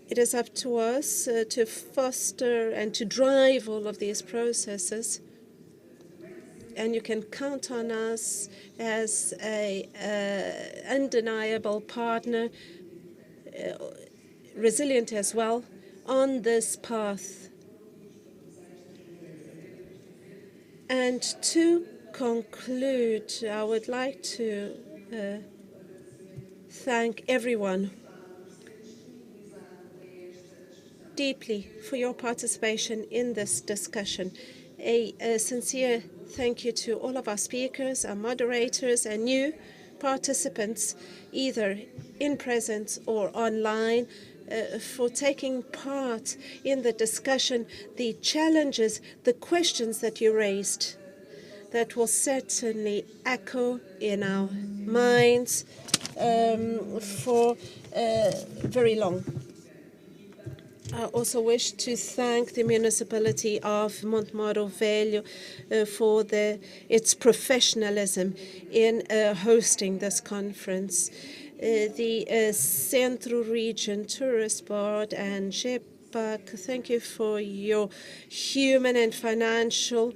It is up to us to foster and to drive all of these processes, and you can count on us as an undeniable partner, resilient as well, on this path. And to conclude, I would like to thank everyone deeply for your participation in this discussion. A sincere thank you to all of our speakers, our moderators, and new participants, either in presence or online, for taking part in the discussion, the challenges, the questions that you raised that will certainly echo in our minds for very long. I also wish to thank the municipality of Montemor-o-Velho for its professionalism in hosting this conference. The Centro Region Tourist Board and GEPAC, thank you for your human and financial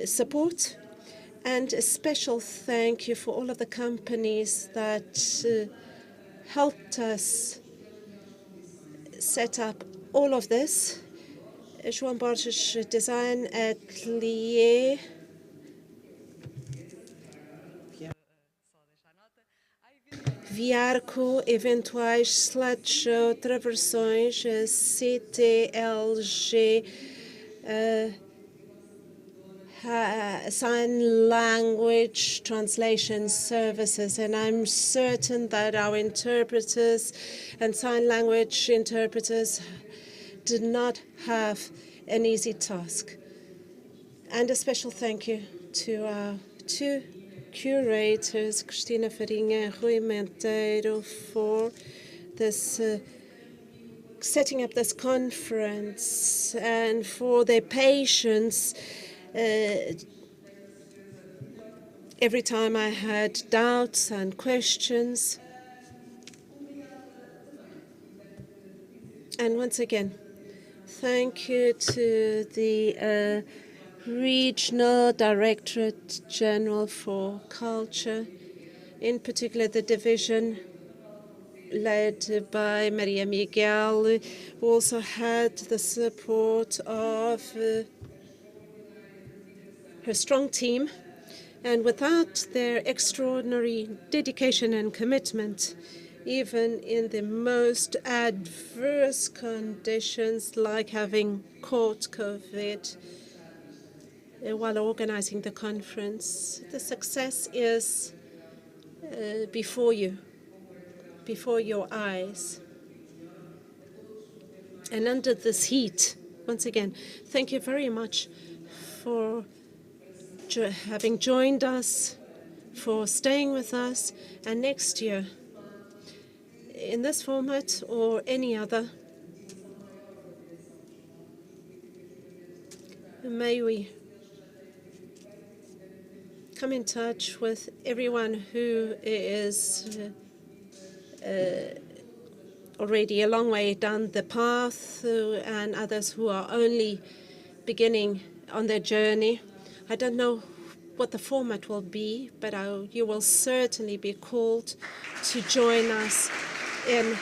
support. And a special thank you for all of the companies that helped us set up all of this. João Borges Design Atelier, Viarco, eventuais slideshow, traversões, CTLG, sign language translation services, and I'm certain that our interpreters and sign language interpreters did not have an easy task. And a special thank you to our two curators, Cristina Farinha and Rui Monteiro, for this setting up this conference and for their patience. Every time I had doubts and questions. And once again, thank you to the Regional Directorate General for Culture, in particular the division led by Maria Miguel, who also had the support of her strong team, and without their extraordinary dedication and commitment, even in the most adverse conditions, like having caught COVID while organizing the conference, the success is before you, before your eyes. And under this heat, once again, thank you very much for having joined us, for staying with us, and next year, in this format or any other, may we come in touch with everyone who is already a long way down the path and others who are only beginning on their journey. I don't know what the format will be, but you will certainly be called to join us in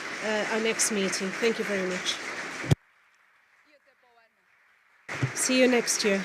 our next meeting. Thank you very much. See you next year.